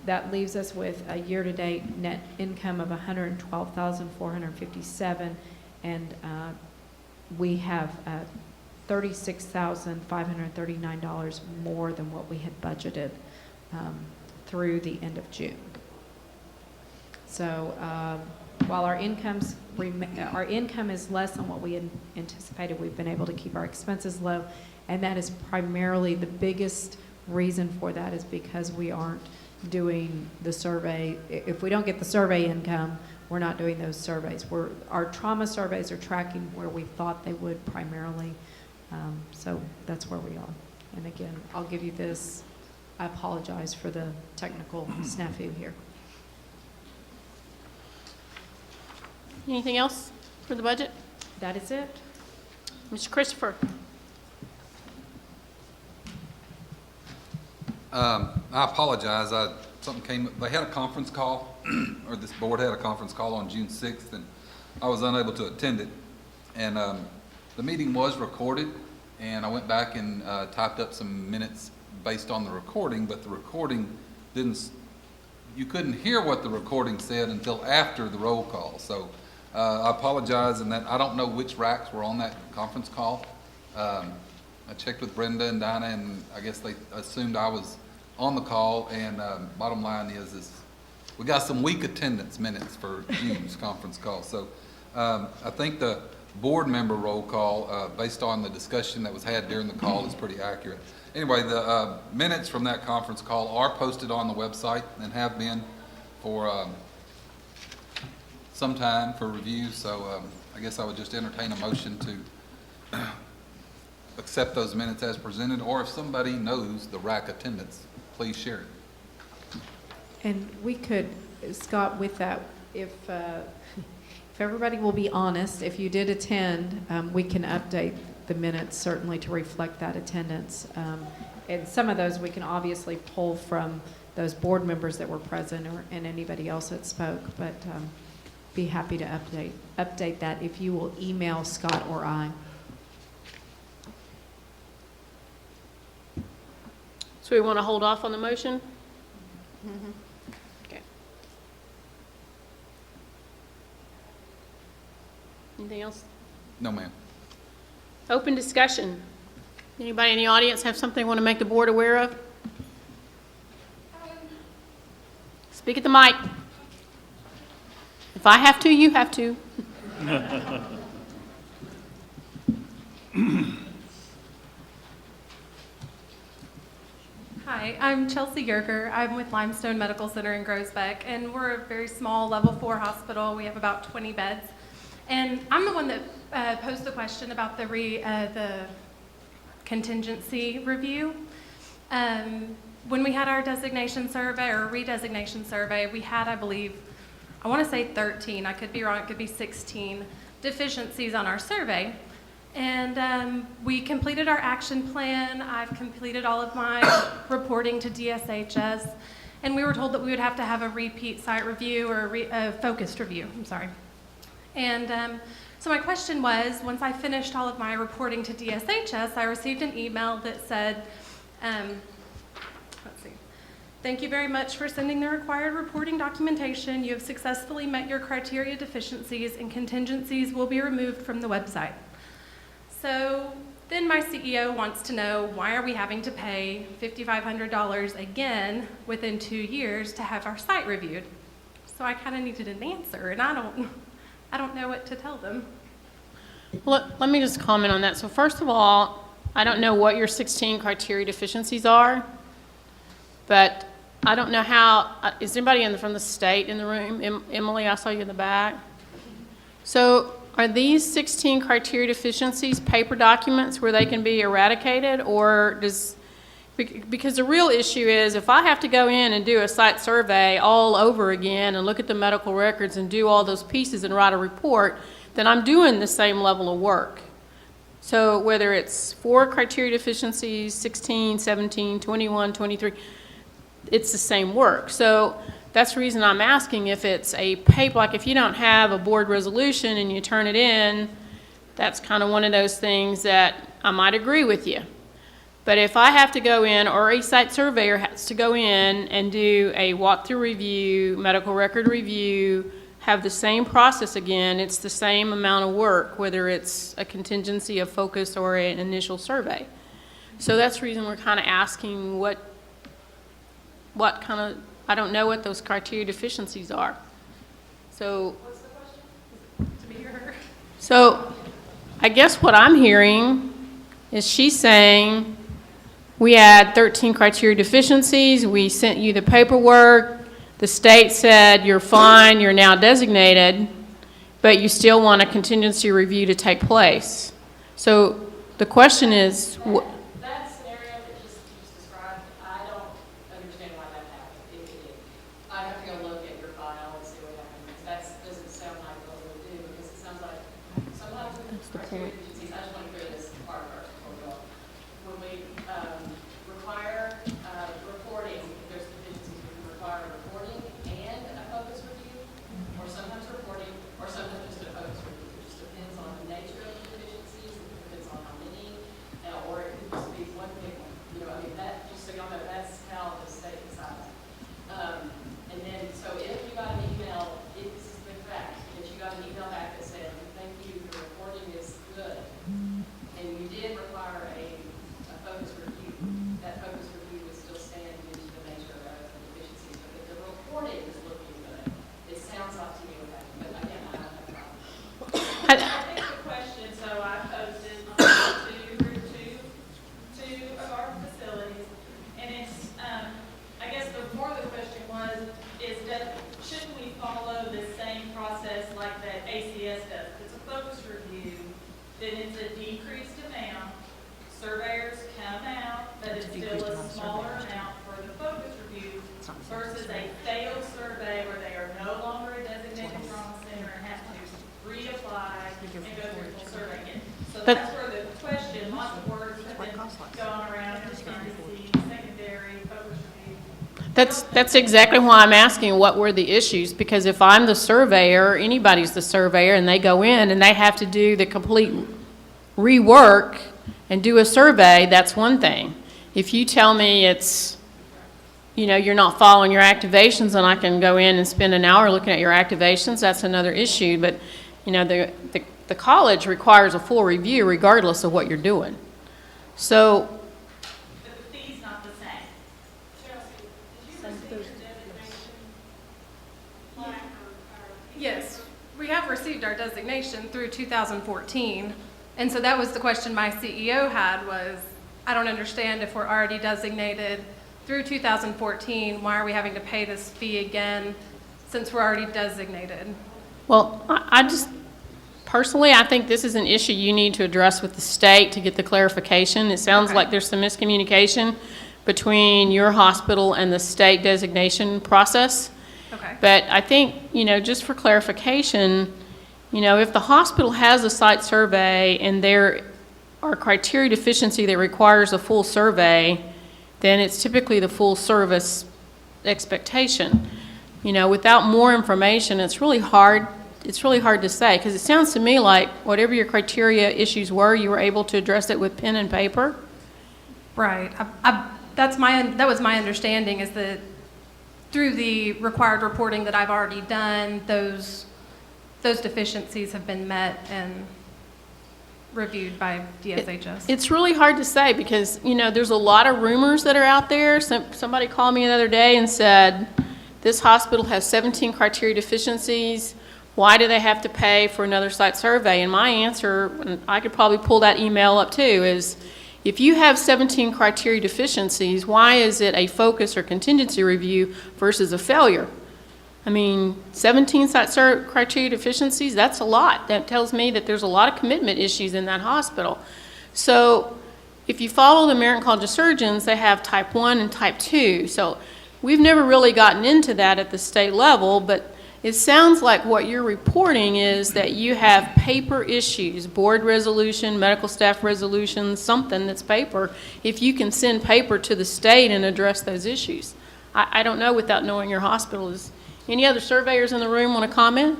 that leaves us with a year-to-date net income of $112,457, and we have $36,539 more than what we had budgeted through the end of June. So while our income is less than what we had anticipated, we've been able to keep our expenses low, and that is primarily the biggest reason for that is because we aren't doing the survey. If we don't get the survey income, we're not doing those surveys. Our trauma surveys are tracking where we thought they would primarily, so that's where we are. And again, I'll give you this. I apologize for the technical snafu here. Anything else for the budget? That is it. Mr. Christopher? I apologize. Something came, they had a conference call, or this board had a conference call on June 6th, and I was unable to attend it. And the meeting was recorded, and I went back and typed up some minutes based on the recording, but the recording didn't you couldn't hear what the recording said until after the roll call. So I apologize in that I don't know which racks were on that conference call. I checked with Brenda and Dinah, and I guess they assumed I was on the call. And bottom line is we got some weak attendance minutes for June's conference call. So I think the board member roll call, based on the discussion that was had during the call, is pretty accurate. Anyway, the minutes from that conference call are posted on the website and have been for some time for review. So I guess I would just entertain a motion to accept those minutes as presented, or if somebody knows the RAC attendance, please share it. And we could, Scott, with that, if everybody will be honest, if you did attend, we can update the minutes certainly to reflect that attendance. And some of those we can obviously pull from those board members that were present and anybody else that spoke, but be happy to update that if you will email Scott or I. So we want to hold off on the motion? Okay. Anything else? No, ma'am. Open discussion. Anybody in the audience have something they want to make the board aware of? Speak at the mic. If I have to, you have to. Hi, I'm Chelsea Yerker. I'm with Limestone Medical Center in Groesbeck, and we're a very small level 4 hospital. We have about 20 beds. And I'm the one that posed the question about the contingency review. When we had our designation survey or redesignation survey, we had, I believe, I want to say 13, I could be wrong, it could be 16 deficiencies on our survey. And we completed our action plan. I've completed all of my reporting to DSHS. And we were told that we would have to have a repeat site review or a focused review, I'm sorry. And so my question was, once I finished all of my reporting to DSHS, I received an email that said, let's see, thank you very much for sending the required reporting documentation. You have successfully met your criteria deficiencies and contingencies will be removed from the website. So then my CEO wants to know, why are we having to pay $5,500 again within 2 years to have our site reviewed? So I kind of needed an answer, and I don't know what to tell them. Well, let me just comment on that. So first of all, I don't know what your 16 criteria deficiencies are, but I don't know how, is anybody from the state in the room? Emily, I saw you in the back. So are these 16 criteria deficiencies paper documents where they can be eradicated, or because the real issue is if I have to go in and do a site survey all over again and look at the medical records and do all those pieces and write a report, then I'm doing the same level of work. So whether it's 4 criteria deficiencies, 16, 17, 21, 23, it's the same work. So that's the reason I'm asking if it's a paper, like if you don't have a board resolution and you turn it in, that's kind of one of those things that I might agree with you. But if I have to go in, or a site surveyor has to go in and do a walkthrough review, medical record review, have the same process again, it's the same amount of work, whether it's a contingency, a focus, or an initial survey. So that's the reason we're kind of asking what kind of, I don't know what those criteria deficiencies are. So, What's the question? To me or her? So I guess what I'm hearing is she's saying we had 13 criteria deficiencies, we sent you the paperwork, the state said you're fine, you're now designated, but you still want a contingency review to take place. So the question is, That scenario that just described, I don't understand why that happened, if it did. I'd have to go look at your file and see what happened. That doesn't sound like what we do, because it sounds like sometimes with criteria deficiencies, I just want to clear this part first before we go. When we require reporting, if there's deficiencies, we can require reporting and a focus review, or sometimes reporting, or sometimes just a focus review. It just depends on the nature of the deficiencies, it depends on how many, or it could just be one big one. You know, I mean, that, just so y'all know, that's how the state decides. And then then it's a decreased amount. Surveyors come out, but it's still a smaller amount for the focus review versus a failed survey where they are no longer a designated trauma center and have to reapply and go through the full survey again. So But- that's where the question, lots of words have been going around, contingency, secondary, focus review. That's exactly why I'm asking what were the issues, because if I'm the surveyor, anybody's the surveyor, and they go in and they have to do the complete rework and do a survey, that's one thing. If you tell me it's, you're not following your activations and I can go in and spend an hour looking at your activations, that's another issue. But, the college requires a full review regardless of what you're doing. So, But the fee's not the same. Chelsea, did you receive your designation plaque or? Yes, we have received our designation through 2014. And so that was the question my CEO had was, I don't understand if we're already designated through 2014, why are we having to pay this fee again since we're already designated? well, I just, personally, I think this is an issue you need to address with the state to get the clarification. It sounds like there's some miscommunication between your hospital and the state designation process. Okay. But I think, just for clarification, if the hospital has a site survey and there are criteria deficiency that requires a full survey, then it's typically the full service expectation. Without more information, it's really hard to say, because it sounds to me like whatever your criteria issues were, you were able to address it with pen and paper. Right. That was my understanding, is that through the required reporting that I've already done, those deficiencies have been met and reviewed by DSHS. It's really hard to say because, there's a lot of rumors that are out there. Somebody called me the other day and said, this hospital has 17 criteria deficiencies. Why do they have to pay for another site survey? And my answer, and I could probably pull that email up too, is if you have 17 criteria deficiencies, why is it a focus or contingency review versus a failure? 17 site criteria deficiencies, that's a lot. That tells me that there's a lot of commitment issues in that hospital. So if you follow the American College of Surgeons, they have type 1 and type 2. So we've never really gotten into that at the state level, but it sounds like what you're reporting is that you have paper issues, board resolution, medical staff resolution, something that's paper, if you can send paper to the state and address those issues. I don't know without knowing your hospital. Any other surveyors in the room want to comment?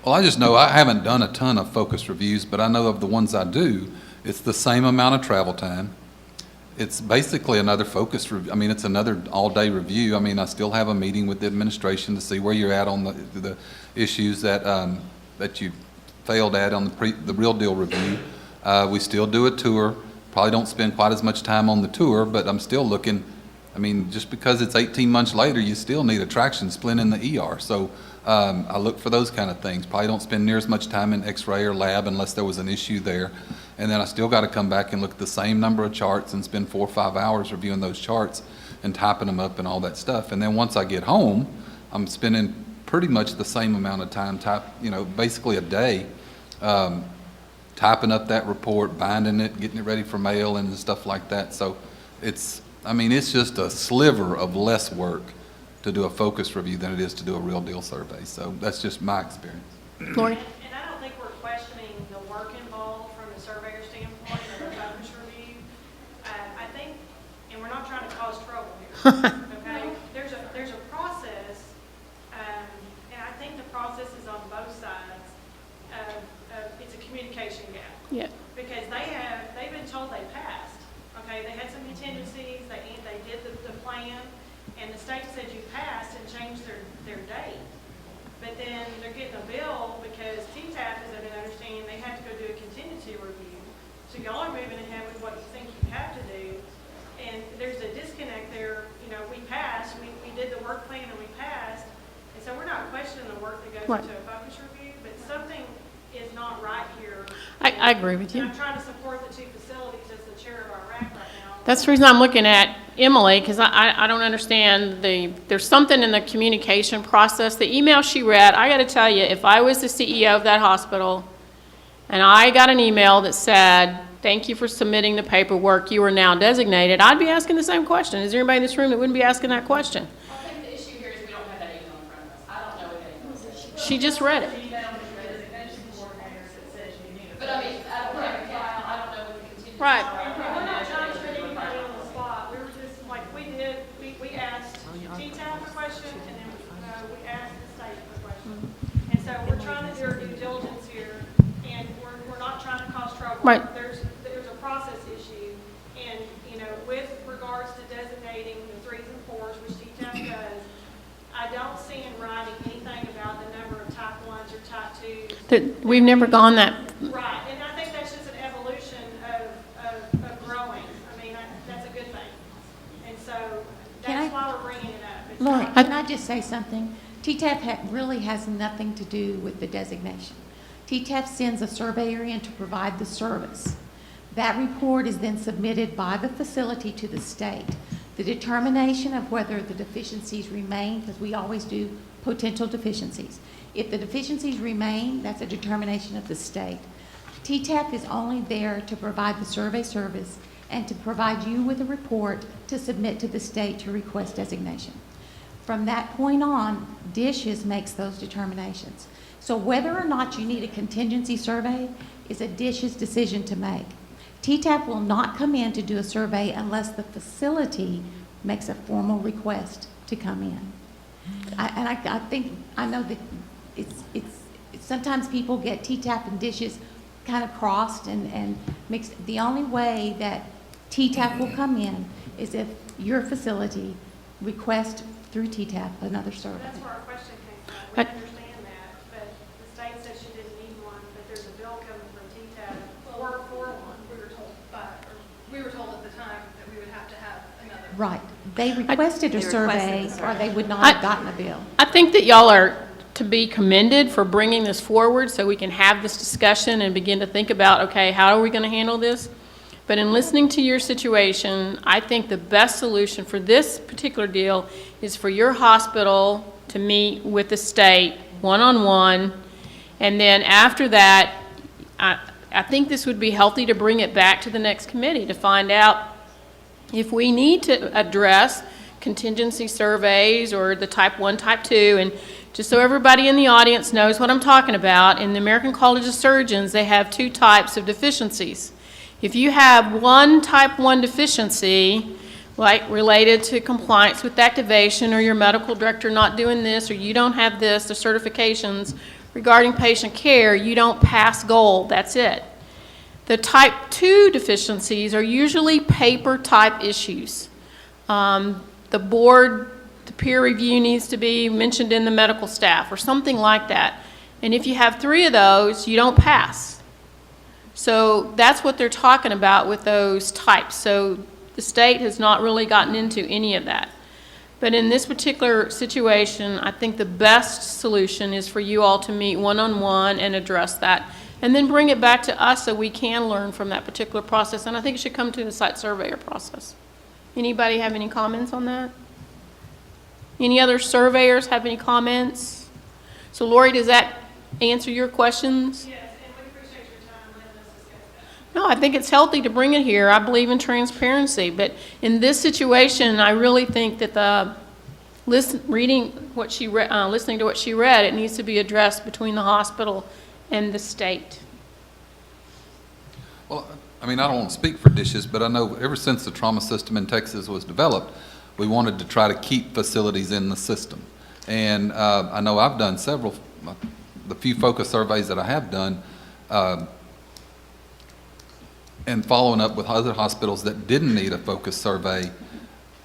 Well, I just know I haven't done a ton of focus reviews, but I know of the ones I do, it's the same amount of travel time. It's basically another focus review. It's another all-day review. I still have a meeting with the administration to see where you're at on the issues that you failed at on the real deal review. We still do a tour. Probably don't spend quite as much time on the tour, but I'm still looking. Just because it's 18 months later, you still need a traction splint in the ER. So I look for those kind of things. Probably don't spend near as much time in x-ray or lab unless there was an issue there. And then I still got to come back and look at the same number of charts and spend 4 or 5 hours reviewing those charts and typing them up and all that stuff. And then once I get home, I'm spending pretty much the same amount of time, basically a day, typing up that report, binding it, getting it ready for mail and stuff like that. So it's just a sliver of less work to do a focus review than it is to do a real deal survey. So that's just my experience. Lori? And I don't think we're questioning the work involved from the surveyor standpoint of the focus review. I think, and we're not trying to cause trouble here, okay? There's a process, and I think the process is on both sides. It's a communication gap. Yeah. Because they've been told they passed, okay? They had some contingencies, they did the plan, and the state said you passed and changed their date. But then they're getting a bill because TETAF, as I've been understanding, they have to go do a contingency review. So y'all are moving ahead with what you think you have to do. And there's a disconnect there. We passed, we did the work plan and we passed. And so we're not questioning the work that goes Right. into a focus review, but something is not right here. I agree with you. And I'm trying to support the two facilities as the chair of our RAC right now. That's the reason I'm looking at Emily, because I don't understand there's something in the communication process. The email she read, I got to tell you, if I was the CEO of that hospital and I got an email that said, thank you for submitting the paperwork, you are now designated, I'd be asking the same question. Is there anybody in this room that wouldn't be asking that question? I think the issue here is we don't have that email in front of us. I don't know what that email says. She just read it. But I mean, I don't have a file, I don't know what the contingencies are. Right. We're not trying to put anybody on the spot. We were just, like we did, we asked TTAF a question, and then we asked the state a question. And so we're trying to do our due diligence here, and we're not trying to cause trouble. Right. There's a process issue, and, you know, with regards to designating the 3s and 4s, which TTAF does, I don't see in writing anything about the number of type 1s or type 2s. We've never gone that, Right, and I think that's just an evolution of growing. I mean, that's a good thing. And so Can that's I- why we're bringing it up. It's Lori, not- can I just say something? TTAF really has nothing to do with the designation. TTAF sends a surveyor in to provide the service. That report is then submitted by the facility to the state. The determination of whether the deficiencies remain, because we always do potential deficiencies. If the deficiencies remain, that's a determination of the state. TTAF is only there to provide the survey service and to provide you with a report to submit to the state to request designation. From that point on, DSHS makes those determinations. So whether or not you need a contingency survey is a DSHS decision to make. TTAF will not come in to do a survey unless the facility makes a formal request to come in. I think, I know that sometimes people get TTAF and DSHS kind of crossed and mixed. The only way that TTAF will come in is if your facility requests through TTAF another survey. That's where our question came from. We understand that, but the state says she didn't need one, but there's a bill coming from TTAF for one. We were told at the time that we would have to have another. Right. They requested a They requested survey, the or they survey. would not have gotten a bill. I think that y'all are to be commended for bringing this forward so we can have this discussion and begin to think about, okay, how are we going to handle this? But in listening to your situation, I think the best solution for this particular deal is for your hospital to meet with the state one-on-one. And then after that, I think this would be healthy to bring it back to the next committee to find out if we need to address contingency surveys or the type 1, type 2, and just so everybody in the audience knows what I'm talking about, in the American College of Surgeons, they have 2 types of deficiencies. If you have one type 1 deficiency, like related to compliance with activation or your medical director not doing this or you don't have this, the certifications regarding patient care, you don't pass gold, that's it. The type 2 deficiencies are usually paper type issues. The board, the peer review needs to be mentioned in the medical staff or something like that. And if you have 3 of those, you don't pass. So that's what they're talking about with those types. So the state has not really gotten into any of that. But in this particular situation, I think the best solution is for you all to meet one-on-one and address that, and then bring it back to us so we can learn from that particular process. And I think it should come to the site surveyor process. Anybody have any comments on that? Any other surveyors have any comments? So Lori, does that answer your questions? Yes, and we appreciate your time letting us discuss that. No, I think it's healthy to bring it here. I believe in transparency, but in this situation, I really think that listening to what she read, it needs to be addressed between the hospital and the state. Well, I mean, I don't want to speak for DSHS, but I know ever since the trauma system in Texas was developed, we wanted to try to keep facilities in the system. And I know I've done several, the few focus surveys that I have done, and following up with other hospitals that didn't need a focus survey,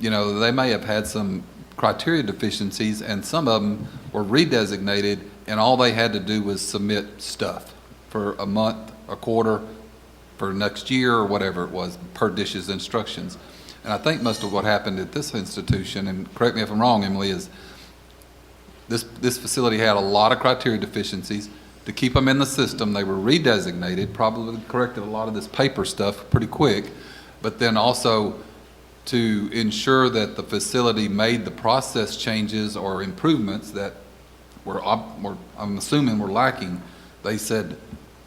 you know, they may have had some criteria deficiencies, and some of them were redesignated, and all they had to do was submit stuff for a month, a quarter, for next year, or whatever it was, per DSH's instructions. And I think most of what happened at this institution, and correct me if I'm wrong, Emily, is this facility had a lot of criteria deficiencies. To keep them in the system, they were redesignated, probably corrected a lot of this paper stuff pretty quick, but then also to ensure that the facility made the process changes or improvements that I'm assuming were lacking. They said,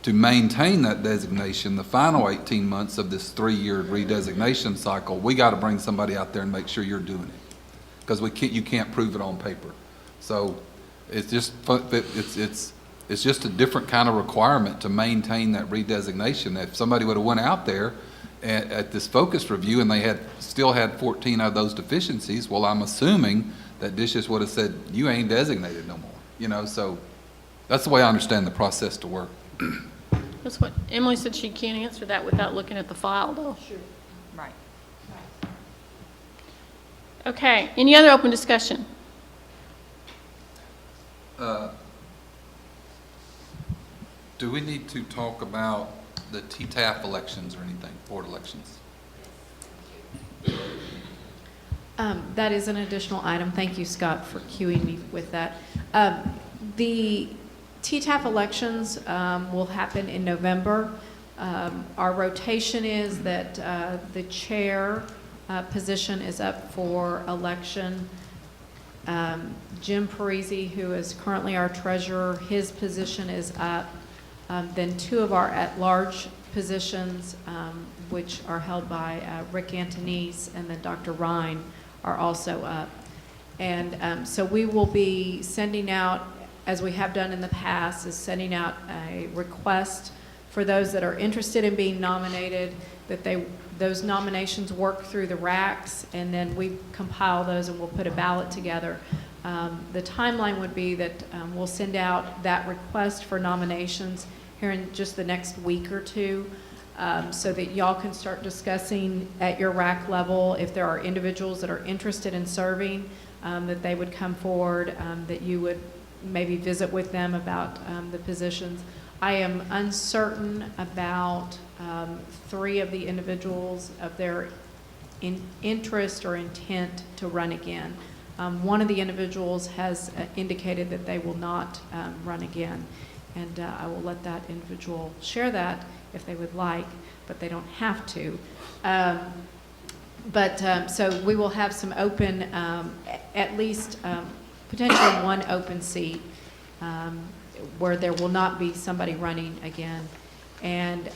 to maintain that designation, the final 18 months of this 3-year redesignation cycle, we got to bring somebody out there and make sure you're doing it. Because you can't prove it on paper. So it's just, it's just a different kind of requirement to maintain that redesignation. If somebody would have went out there at this focus review and they still had 14 of those deficiencies, well, I'm assuming that DSHS would have said, you ain't designated no more. So that's the way I understand the process to work. That's what, Emily said she can't answer that without looking at the file, though. Sure. Right. Okay, any other open discussion? Do we need to talk about the TETAF elections or anything, board elections? That is an additional item. Thank you, Scott, for cueing me with that. The TETAF elections will happen in November. Our rotation is that the chair position is up for election. Jim Parisi, who is currently our treasurer, his position is up. Then 2 of our at-large positions, which are held by Rick Antonese and then Dr. Ryan, are also up. And so we will be sending out, as we have done in the past, is sending out a request for those that are interested in being nominated, that those nominations work through the racks, and then we compile those and we'll put a ballot together. The timeline would be that we'll send out that request for nominations here in just the next week or 2, so that y'all can start discussing at your rack level if there are individuals that are interested in serving, that they would come forward, that you would maybe visit with them about the positions. I am uncertain about 3 of the individuals of their interest or intent to run again. One of the individuals has indicated that they will not run again, and I will let that individual share that if they would like, but they don't have to. So we will have some open, at least potentially 1 open seat where there will not be somebody running again. And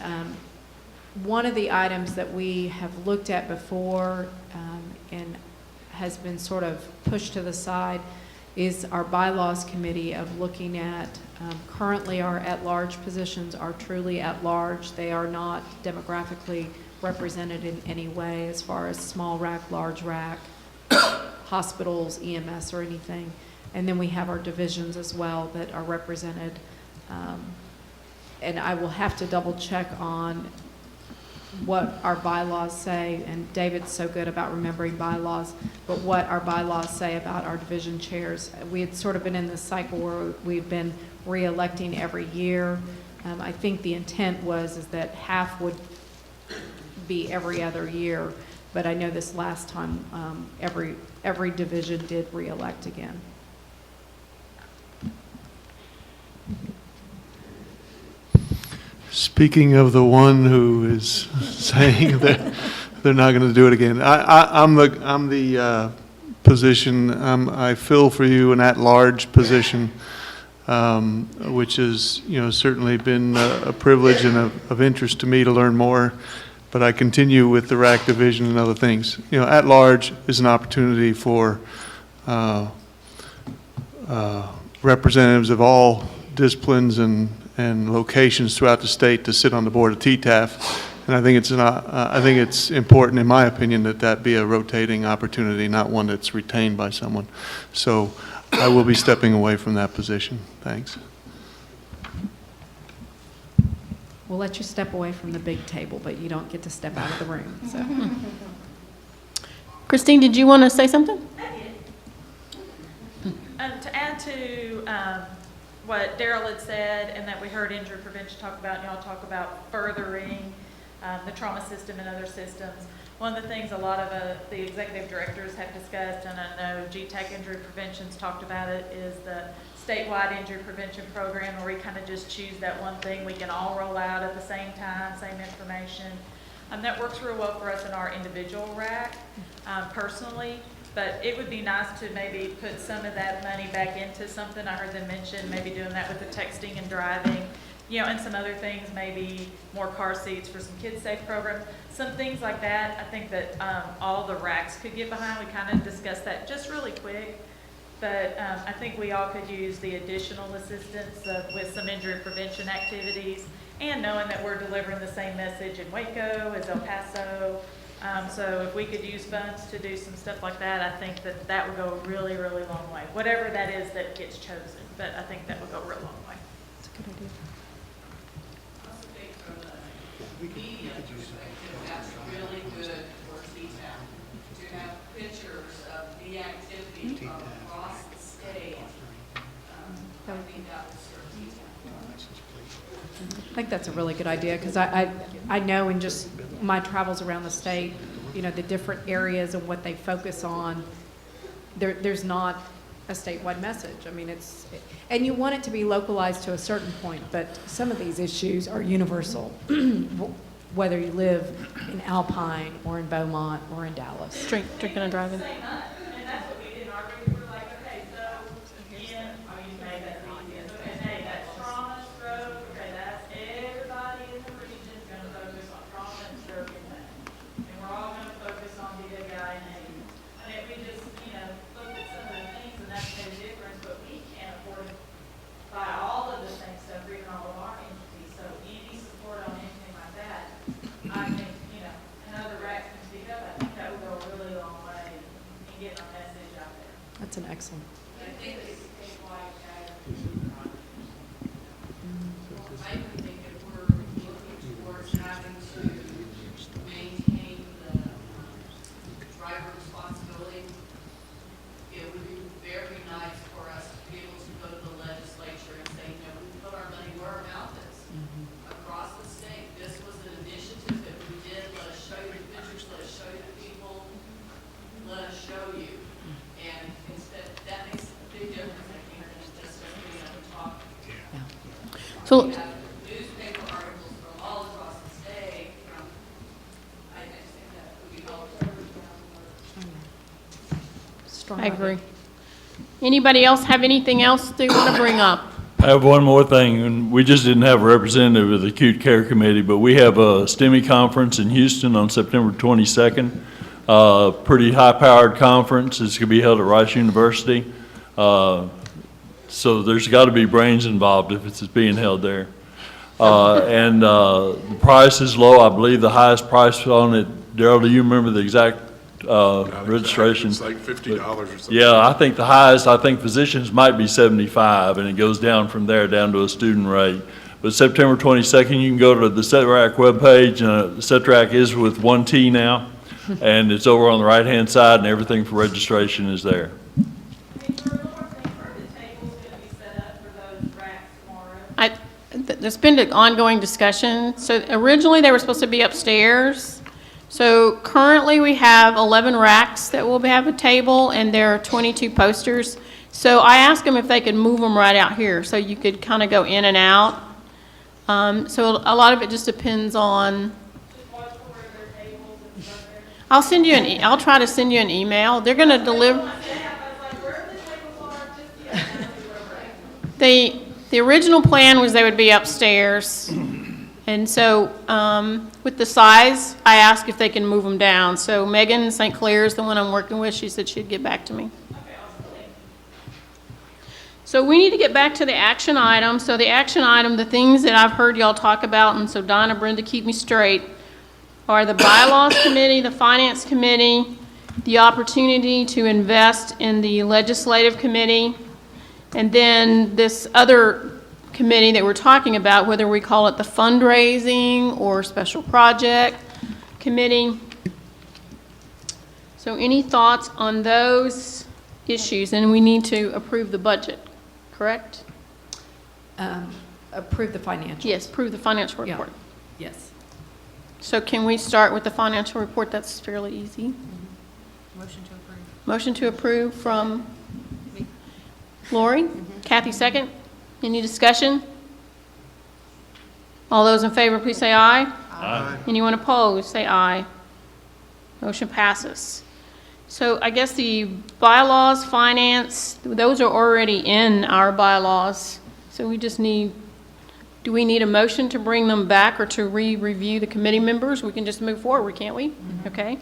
one of the items that we have looked at before and has been sort of pushed to the side is our bylaws committee of looking at, currently our at-large positions are truly at-large. They are not demographically represented in any way as far as small rack, large rack, hospitals, EMS, or anything. And then we have our divisions as well that are represented. And I will have to double check on what our bylaws say, and David's so good about remembering bylaws, but what our bylaws say about our division chairs. We had sort of been in this cycle where we've been re-electing every year. I think the intent is that half would be every other year, but I know this last time every division did re-elect again. Speaking of the one who is saying that they're not going to do it again, I'm the position. I fill for you an at-large position, which has certainly been a privilege and of interest to me to learn more. But I continue with the RAC division and other things. At-large is an opportunity for representatives of all disciplines and locations throughout the state to sit on the board of TETAF, and I think it's important, in my opinion, that be a rotating opportunity, not one that's retained by someone. So I will be stepping away from that position. Thanks. We'll let you step away from the big table, but you don't get to step out of the room. So, Christine, did you want to say something? To add to what Daryl had said and that we heard injury prevention talk about, and y'all talk about furthering the trauma system and other systems. One of the things a lot of the executive directors have discussed, and I know GTAC Injury Prevention's talked about it, is the statewide injury prevention program where we kind of just choose that one thing we can all roll out at the same time, same information. That works real well for us in our individual RAC personally. But it would be nice to maybe put some of that money back into something. I heard them mention maybe doing that with the texting and driving, you know, and some other things, maybe more car seats for some kids' safe programs, some things like that. I think that all the racks could get behind. We kind of discussed that just really quick, but I think we all could use the additional assistance with some injury prevention activities, and knowing that we're delivering the same message in Waco as El Paso. So if we could use funds to do some stuff like that, I think that that would go a really, really long way. Whatever that is that gets chosen, but I think that would go a real long way. That's a good idea. Also think from the media perspective, that's really good for TETAF, to have pictures of the activity across the state. I think that would serve TETAF. I think that's a really good idea, because I know in just my travels around the state, you know, the different areas and what they focus on, there's not a statewide message. I mean, and you want it to be localized to a certain point, but some of these issues are universal, whether you live in Alpine or in Beaumont or in Dallas. Drinking and driving. And that's what we did in our group. We're like, okay, so, again, I mean, you made that easy. And hey, that's trauma, stroke, okay, that's everybody in the region is gonna focus on trauma and stroke and pain. And we're all gonna focus on the good guy and Haiti. And if we just, you know, look at some of the things, and that's made a difference, but we can't afford to buy all of the same stuff, or even all of our entities. So any support on anything like that, I think, you know, and other racks can speak up, I think that would go a really long way in getting our message out there. That's an excellent. I think it's statewide I even think if we're looking towards having to maintain the driver responsibility, it would be very nice for us to be able to go to the legislature and say, you know, we put our money where our mouth is. Across the state, this was an initiative that we did. Let us show you the pictures, let us show you the people, let us show you. And instead, that makes a big difference, I think, than just being able to talk. So, We have newspaper articles from all across the state, I just think that would be helpful. Strong I agree. idea. Anybody else have anything else they want to bring up? I have one more thing, and we just didn't have a representative of the Acute Care Committee, but we have a STEMI conference in Houston on September 22nd. Pretty high-powered conference. It's going to be held at Rice University. So there's got to be brains involved if it's being held there. And the price is low. I believe the highest price on it, Darrell, do you remember the exact registration? It's like $50 or something. Yeah, I think the highest, I think physicians might be 75, and it goes down from there down to a student rate. But September 22nd, you can go to the CETRAC webpage. The CETRAC is with one T now, and it's over on the right-hand side, and everything for registration is there. There's been an ongoing discussion. So originally, they were supposed to be upstairs. So currently, we have 11 racks that will have a table, and there are 22 posters. So I asked them if they could move them right out here, so you could kind of go in and out. So a lot of it just depends on. I'll send you I'll try to send you an email. They're going to deliver. The original plan was they would be upstairs. And so with the size, I asked if they can move them down. So Megan St. Clair is the one I'm working with. She said she'd get back to me. So we need to get back to the action item. So the action item, the things that I've heard y'all talk about, and so Donna, Brenda, keep me straight, are the bylaws committee, the finance committee, the opportunity to invest in the legislative committee, and then this other committee that we're talking about, whether we call it the fundraising or special project committee. So any thoughts on those issues? And we need to approve the budget, correct? Approve the financial. Yes, approve the financial report. Yeah. Yes. So can we start with the financial report? That's fairly easy. Motion to approve. Motion to approve from Lori. Kathy, second. Any discussion? All those in favor, please say aye. Aye. Anyone opposed, say aye. Motion passes. So I guess the bylaws, finance, those are already in our bylaws. So we just need Do we need a motion to bring them back or to re-review the committee members? We can just move forward, can't we? Okay.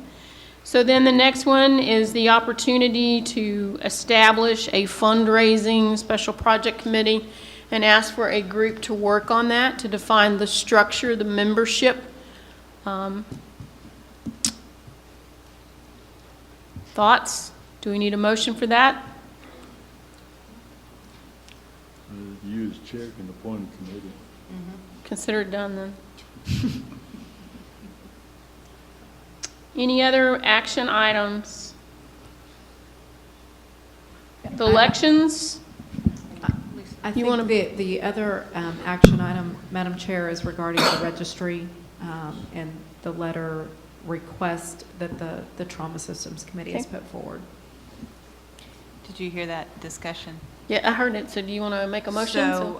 So then the next one is the opportunity to establish a fundraising special project committee and ask for a group to work on that, to define the structure, the membership. Thoughts? Do we need a motion for that? You as chair can appoint a committee. Consider it done then. Any other action items? The elections? I You wanna- think the other action item, Madam Chair, is regarding the registry and the letter request that the Trauma Systems Committee has Okay. put forward. Did you hear that discussion? Yeah, I heard it, so do you want to make a motion? So,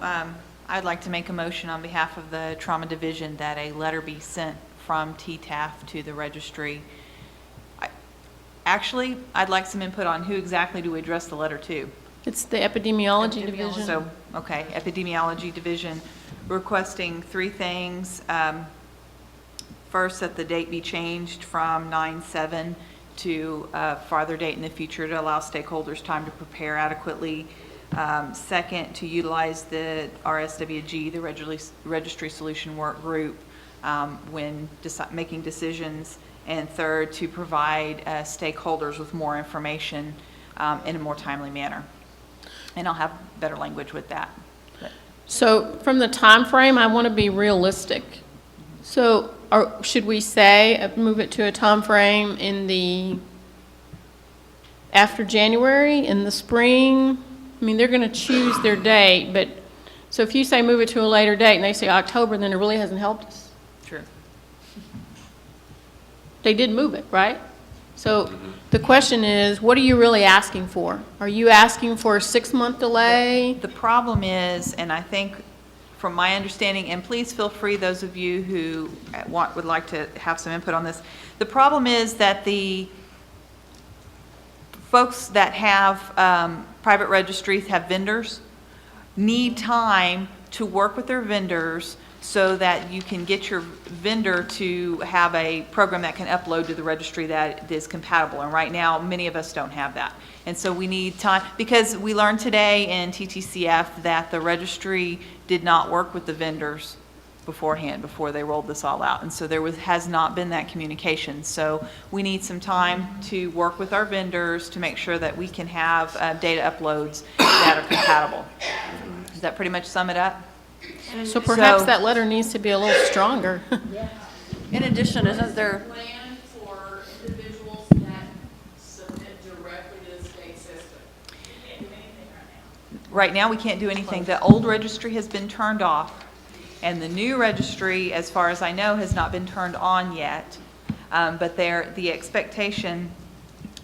I'd like to make a motion on behalf of the Trauma Division that a letter be sent from TETAF to the registry. Actually, I'd like some input on who exactly do we address the letter to? It's the epidemiology division. So, okay, Epidemiology Division, requesting 3 things. First, that the date be changed from 9/7 to a farther date in the future to allow stakeholders time to prepare adequately. Second, to utilize the RSWG, the Registry Solution Work Group, when making decisions. And third, to provide stakeholders with more information in a more timely manner. And I'll have better language with that. So from the time frame, I want to be realistic. So should we say, move it to a time frame in the, after January, in the spring? I mean, they're going to choose their date, but, so if you say move it to a later date and they say October, then it really hasn't helped us. True. They did move it, right? So the question is, what are you really asking for? Are you asking for a 6-month delay? The problem is, and I think from my understanding, and please feel free, those of you who would like to have some input on this, the problem is that the folks that have private registries have vendors, need time to work with their vendors so that you can get your vendor to have a program that can upload to the registry that is compatible. And right now, many of us don't have that. And so we need time, because we learned today in TTCF that the registry did not work with the vendors beforehand, before they rolled this all out. And so there has not been that communication. So we need some time to work with our vendors to make sure that we can have data uploads that are compatible. Does that pretty much sum it up? So perhaps that letter needs to be a little stronger. In addition, isn't there, Plan for individuals that submit directly to the state system. You can't do anything right now. Right now, we can't do anything. The old registry has been turned off, and the new registry, as far as I know, has not been turned on yet. But the expectation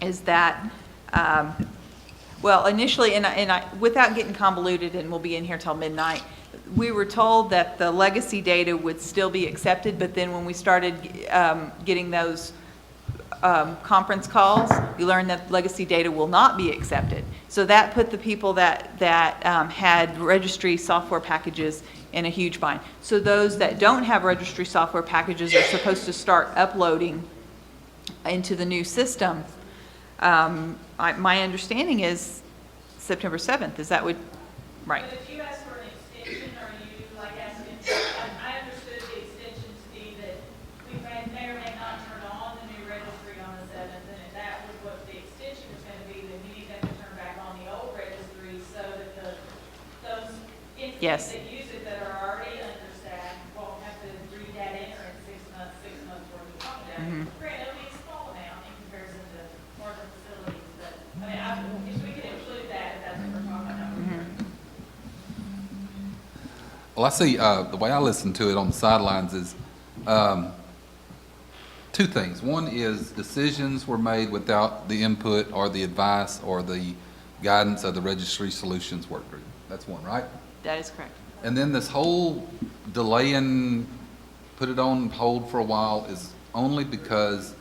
is that, well, initially, without getting convoluted, and we'll be in here till midnight, we were told that the legacy data would still be accepted, but then when we started getting those conference calls, you learned that legacy data will not be accepted. So that put the people that had registry software packages in a huge bind. So those that don't have registry software packages are supposed to start uploading into the new system. My understanding is September 7th. Is that what? Right. But if you ask for an extension, are you like asking, I understood the extension to be that we may or may not turn on the new registry on the 7th, and if that was what the extension was going to be, then you need them to turn back on the old registry so that those entities Yes. that use it that are already understaffed won't have to read that enter in 6 months worth of trauma data. Granted, it'll be a small amount in comparison to larger facilities, but, I mean, if we can include that, if that's what we're talking about. Well, I see, the way I listen to it on the sidelines is 2 things. One is decisions were made without the input or the advice or the guidance of the Registry Solutions Work Group. That's one, right? That is correct. And then this whole delay and put it on hold for a while is only because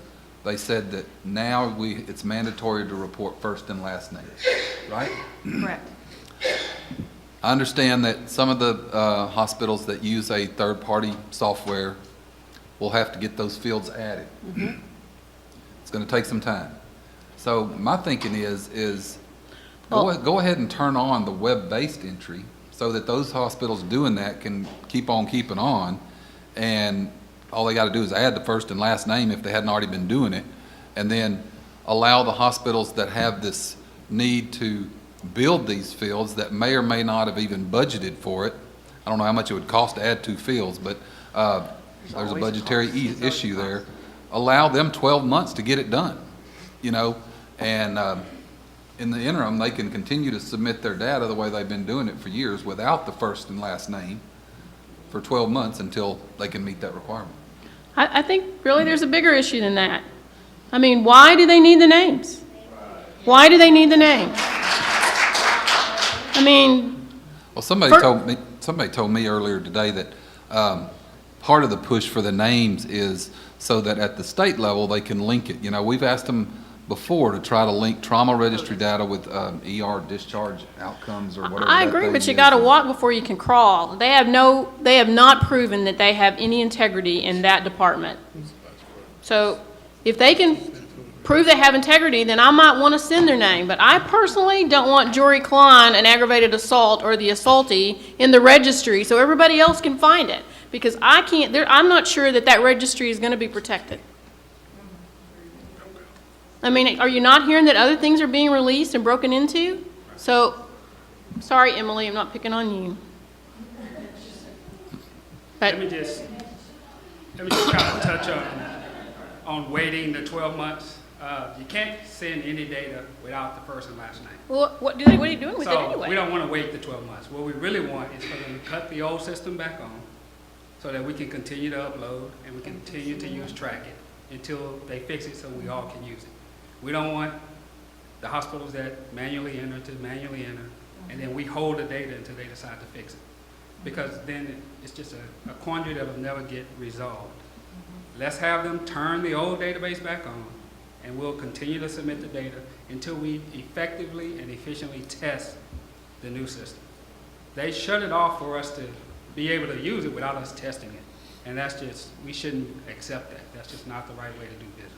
they said that now it's mandatory to report first and last name, right? Correct. I understand that some of the hospitals that use a third-party software will have to get those fields added. It's going to take some time. So my thinking is go ahead and turn on the web-based entry so that those hospitals doing that can keep on keeping on, and all they got to do is add the first and last name if they hadn't already been doing it, and then allow the hospitals that have this need to build these fields that may or may not have even budgeted for it. I don't know how much it would cost to add 2 fields, but there's a budgetary issue there. Allow them 12 months to get it done, you know, and in the interim, they can continue to submit their data the way they've been doing it for years without the first and last name for 12 months until they can meet that requirement. I think really there's a bigger issue than that. I mean, why do they need the names? Why do they need the names? I mean, well, somebody told me earlier today that part of the push for the names is so that at the state level they can link it. You know, we've asked them before to try to link trauma registry data with ER discharge outcomes or whatever. I agree, but you got to walk before you can crawl. They have not proven that they have any integrity in that department. So if they can prove they have integrity, then I might want to send their name. But I personally don't want Jory Klein, an aggravated assault, or the assaultee in the registry so everybody else can find it. Because I'm not sure that that registry is going to be protected. I mean, are you not hearing that other things are being released and broken into? So, sorry, Emily, I'm not picking on you. But Let me just kind of touch on waiting the 12 months. You can't send any data without the first and last name. well, what are you doing with it So anyway? we don't want to wait the 12 months. What we really want is for them to cut the old system back on so that we can continue to upload and we continue to use Track It until they fix it so we all can use it. We don't want the hospitals that manually enter to manually enter, and then we hold the data until they decide to fix it. Because then it's just a quandary that will never get resolved. Let's have them turn the old database back on, and we'll continue to submit the data until we effectively and efficiently test the new system. They shut it off for us to be able to use it without us testing it. And that's just, we shouldn't accept that. That's just not the right way to do business.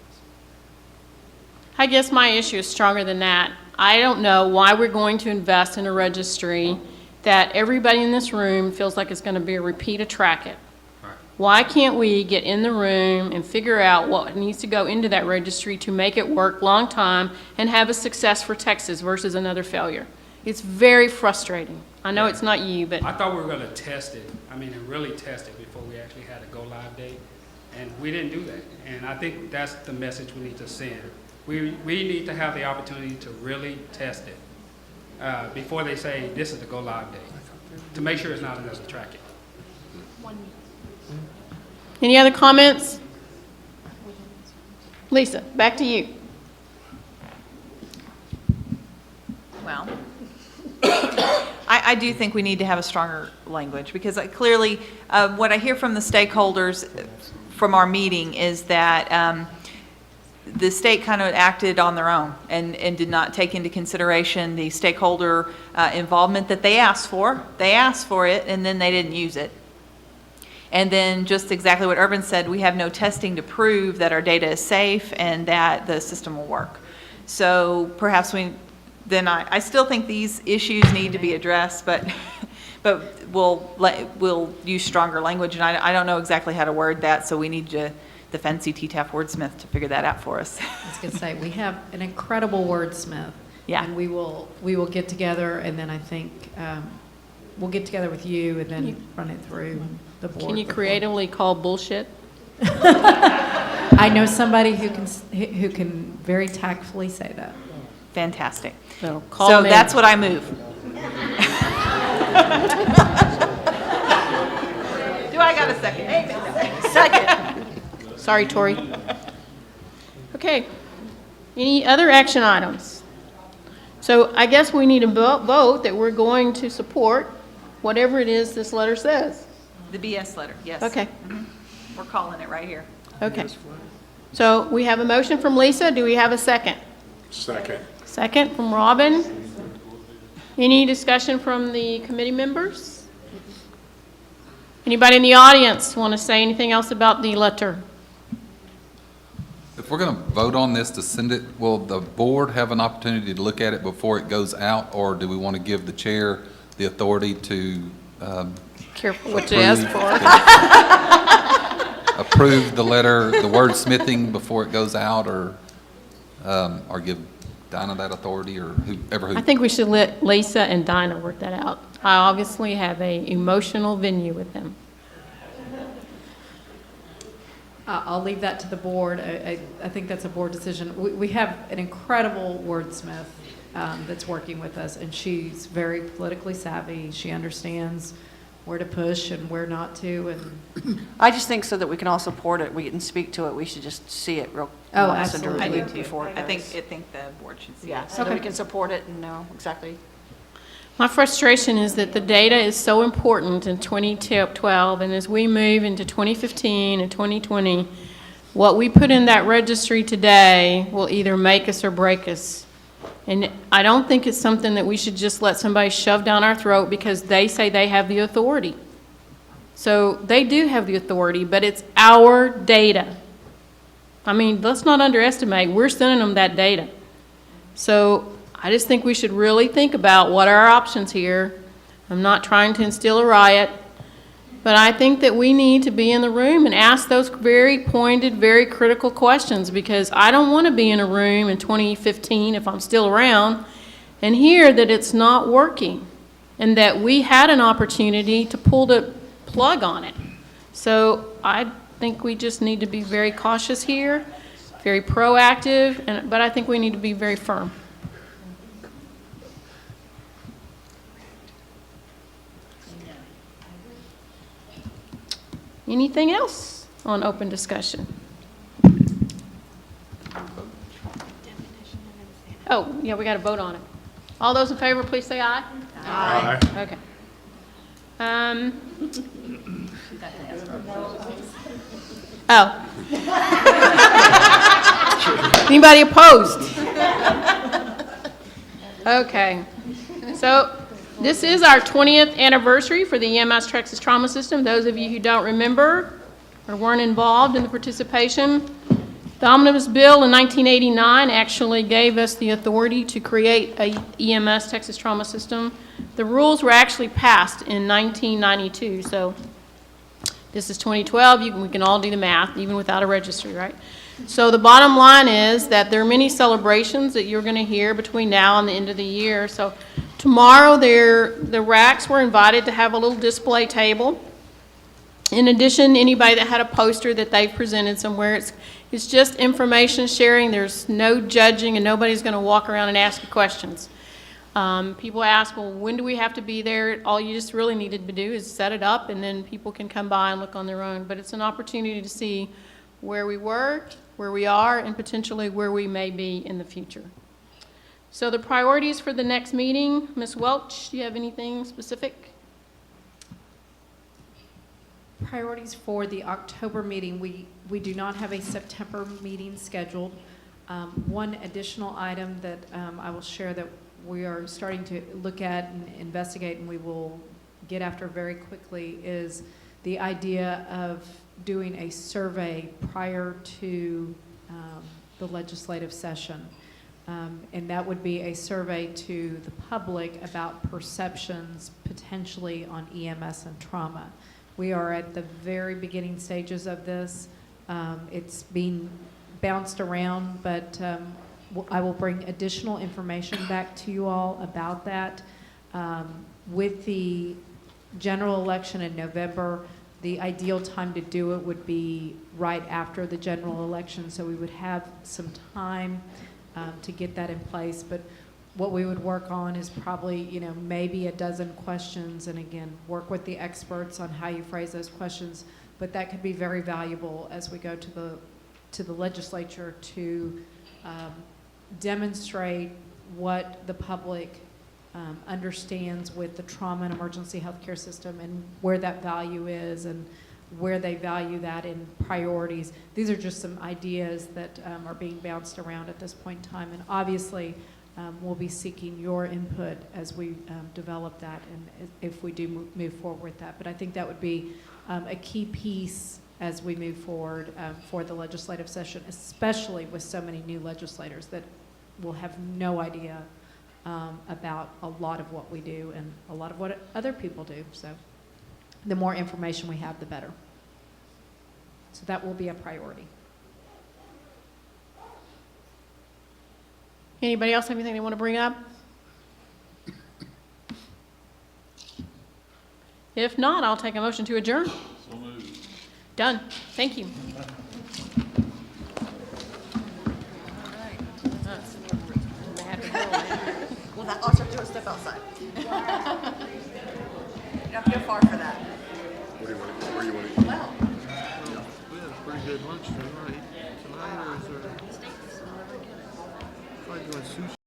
I guess my issue is stronger than that. I don't know why we're going to invest in a registry that everybody in this room feels like it's going to be a repeat of Track It. Right. Why can't we get in the room and figure out what needs to go into that registry to make it work long time and have a success for Texas versus another failure? It's very frustrating. I know it's not you, but I thought we were going to test it, and really test it before we actually had a go-live date. And we didn't do that. And I think that's the message we need to send. We need to have the opportunity to really test it before they say this is the go-live date, to make sure it's not another Track It. any other comments? Lisa, back to you. Well, I do think we need to have a stronger language, because clearly, what I hear from the stakeholders from our meeting is that the state kind of acted on their own and did not take into consideration the stakeholder involvement that they asked for. They asked for it, and then they didn't use it. And then just exactly what Urban said, we have no testing to prove that our data is safe and that the system will work. So perhaps I still think these issues need to be addressed, but we'll use stronger language, and I don't know exactly how to word that, so we need the fancy TETAF wordsmith to figure that out for us. I was going to say, we have an incredible wordsmith. Yeah. And we will get together, and then I think we'll get together with you and then run it through the board. Can you creatively call bullshit? I know somebody who can very tactfully say that. Fantastic. So that's what I move. Do I got a second? Second. Sorry, Tori. Okay. Any other action items? So I guess we need to vote that we're going to support whatever it is this letter says. The BS letter, yes. Okay. Mhm. We're calling it right here. Okay. So we have a motion from Lisa. Do we have a second? Second. Second from Robin. Any discussion from the committee members? Anybody in the audience want to say anything else about the letter? If we're going to vote on this to send it, will the board have an opportunity to look at it before it goes out, or do we want to give the chair the authority to Careful what you ask for. approve the letter, the wordsmithing before it goes out, or give Dinah that authority, or whoever? I think we should let Lisa and Dinah work that out. I obviously have an emotional venue with them. I'll leave that to the board. I think that's a board decision. We have an incredible wordsmith that's working with us, and she's very politically savvy. She understands where to push and where not to. And I just think so that we can all support it, we can speak to it, we should just see it real. Oh, once and absolutely. directly before it I think goes. the board should see Yeah, it. so that we can support it and know exactly. My frustration is that the data is so important in 2012, and as we move into 2015 and 2020, what we put in that registry today will either make us or break us. And I don't think it's something that we should just let somebody shove down our throat because they say they have the authority. So they do have the authority, but it's our data. I mean, let's not underestimate, we're sending them that data. So I just think we should really think about what are our options here. I'm not trying to instill a riot, but I think that we need to be in the room and ask those very pointed, very critical questions, because I don't want to be in a room in 2015, if I'm still around, and hear that it's not working and that we had an opportunity to pull the plug on it. So I think we just need to be very cautious here, very proactive, but I think we need to be very firm. Anything else on open discussion? Oh, yeah, we got to vote on it. All those in favor, please say aye. Aye. Okay. Oh. Anybody opposed? Okay. So this is our 20th anniversary for the EMS Texas Trauma System. Those of you who don't remember or weren't involved in the participation, the Omnibus Bill in 1989 actually gave us the authority to create a EMS Texas Trauma System. The rules were actually passed in 1992, so this is 2012. We can all do the math, even without a registry, right? So the bottom line is that there are many celebrations that you're going to hear between now and the end of the year. So tomorrow, the RACs were invited to have a little display table. In addition, anybody that had a poster that they've presented somewhere, it's just information sharing. There's no judging, and nobody's going to walk around and ask you questions. People ask, well, when do we have to be there? All you just really needed to do is set it up, and then people can come by and look on their own. But it's an opportunity to see where we were, where we are, and potentially where we may be in the future. So the priorities for the next meeting, Ms. Welch, do you have anything specific? Priorities for the October meeting, we do not have a September meeting scheduled. One additional item that I will share that we are starting to look at and investigate, and we will get after very quickly, is the idea of doing a survey prior to the legislative session. And that would be a survey to the public about perceptions potentially on EMS and trauma. We are at the very beginning stages of this. It's being bounced around, but I will bring additional information back to you all about that. With the general election in November, the ideal time to do it would be right after the general election, so we would have some time to get that in place. But what we would work on is probably, maybe a dozen questions, and again, work with the experts on how you phrase those questions. But that could be very valuable as we go to the legislature to demonstrate what the public understands with the trauma and emergency healthcare system, and where that value is, and where they value that in priorities. These are just some ideas that are being bounced around at this point in time. And obviously, we'll be seeking your input as we develop that and if we do move forward with that. But I think that would be a key piece as we move forward for the legislative session, especially with so many new legislators that will have no idea about a lot of what we do and a lot of what other people do. So the more information we have, the better. So that will be a priority. Anybody else have anything they want to bring up? If not, I'll take a motion to adjourn. So moved. Done. Thank you. Well, that also do a step outside. You don't have to go far for that. Where you want to eat? Well. We had a pretty good lunch tonight. Tonight, or is there? Probably doing sushi.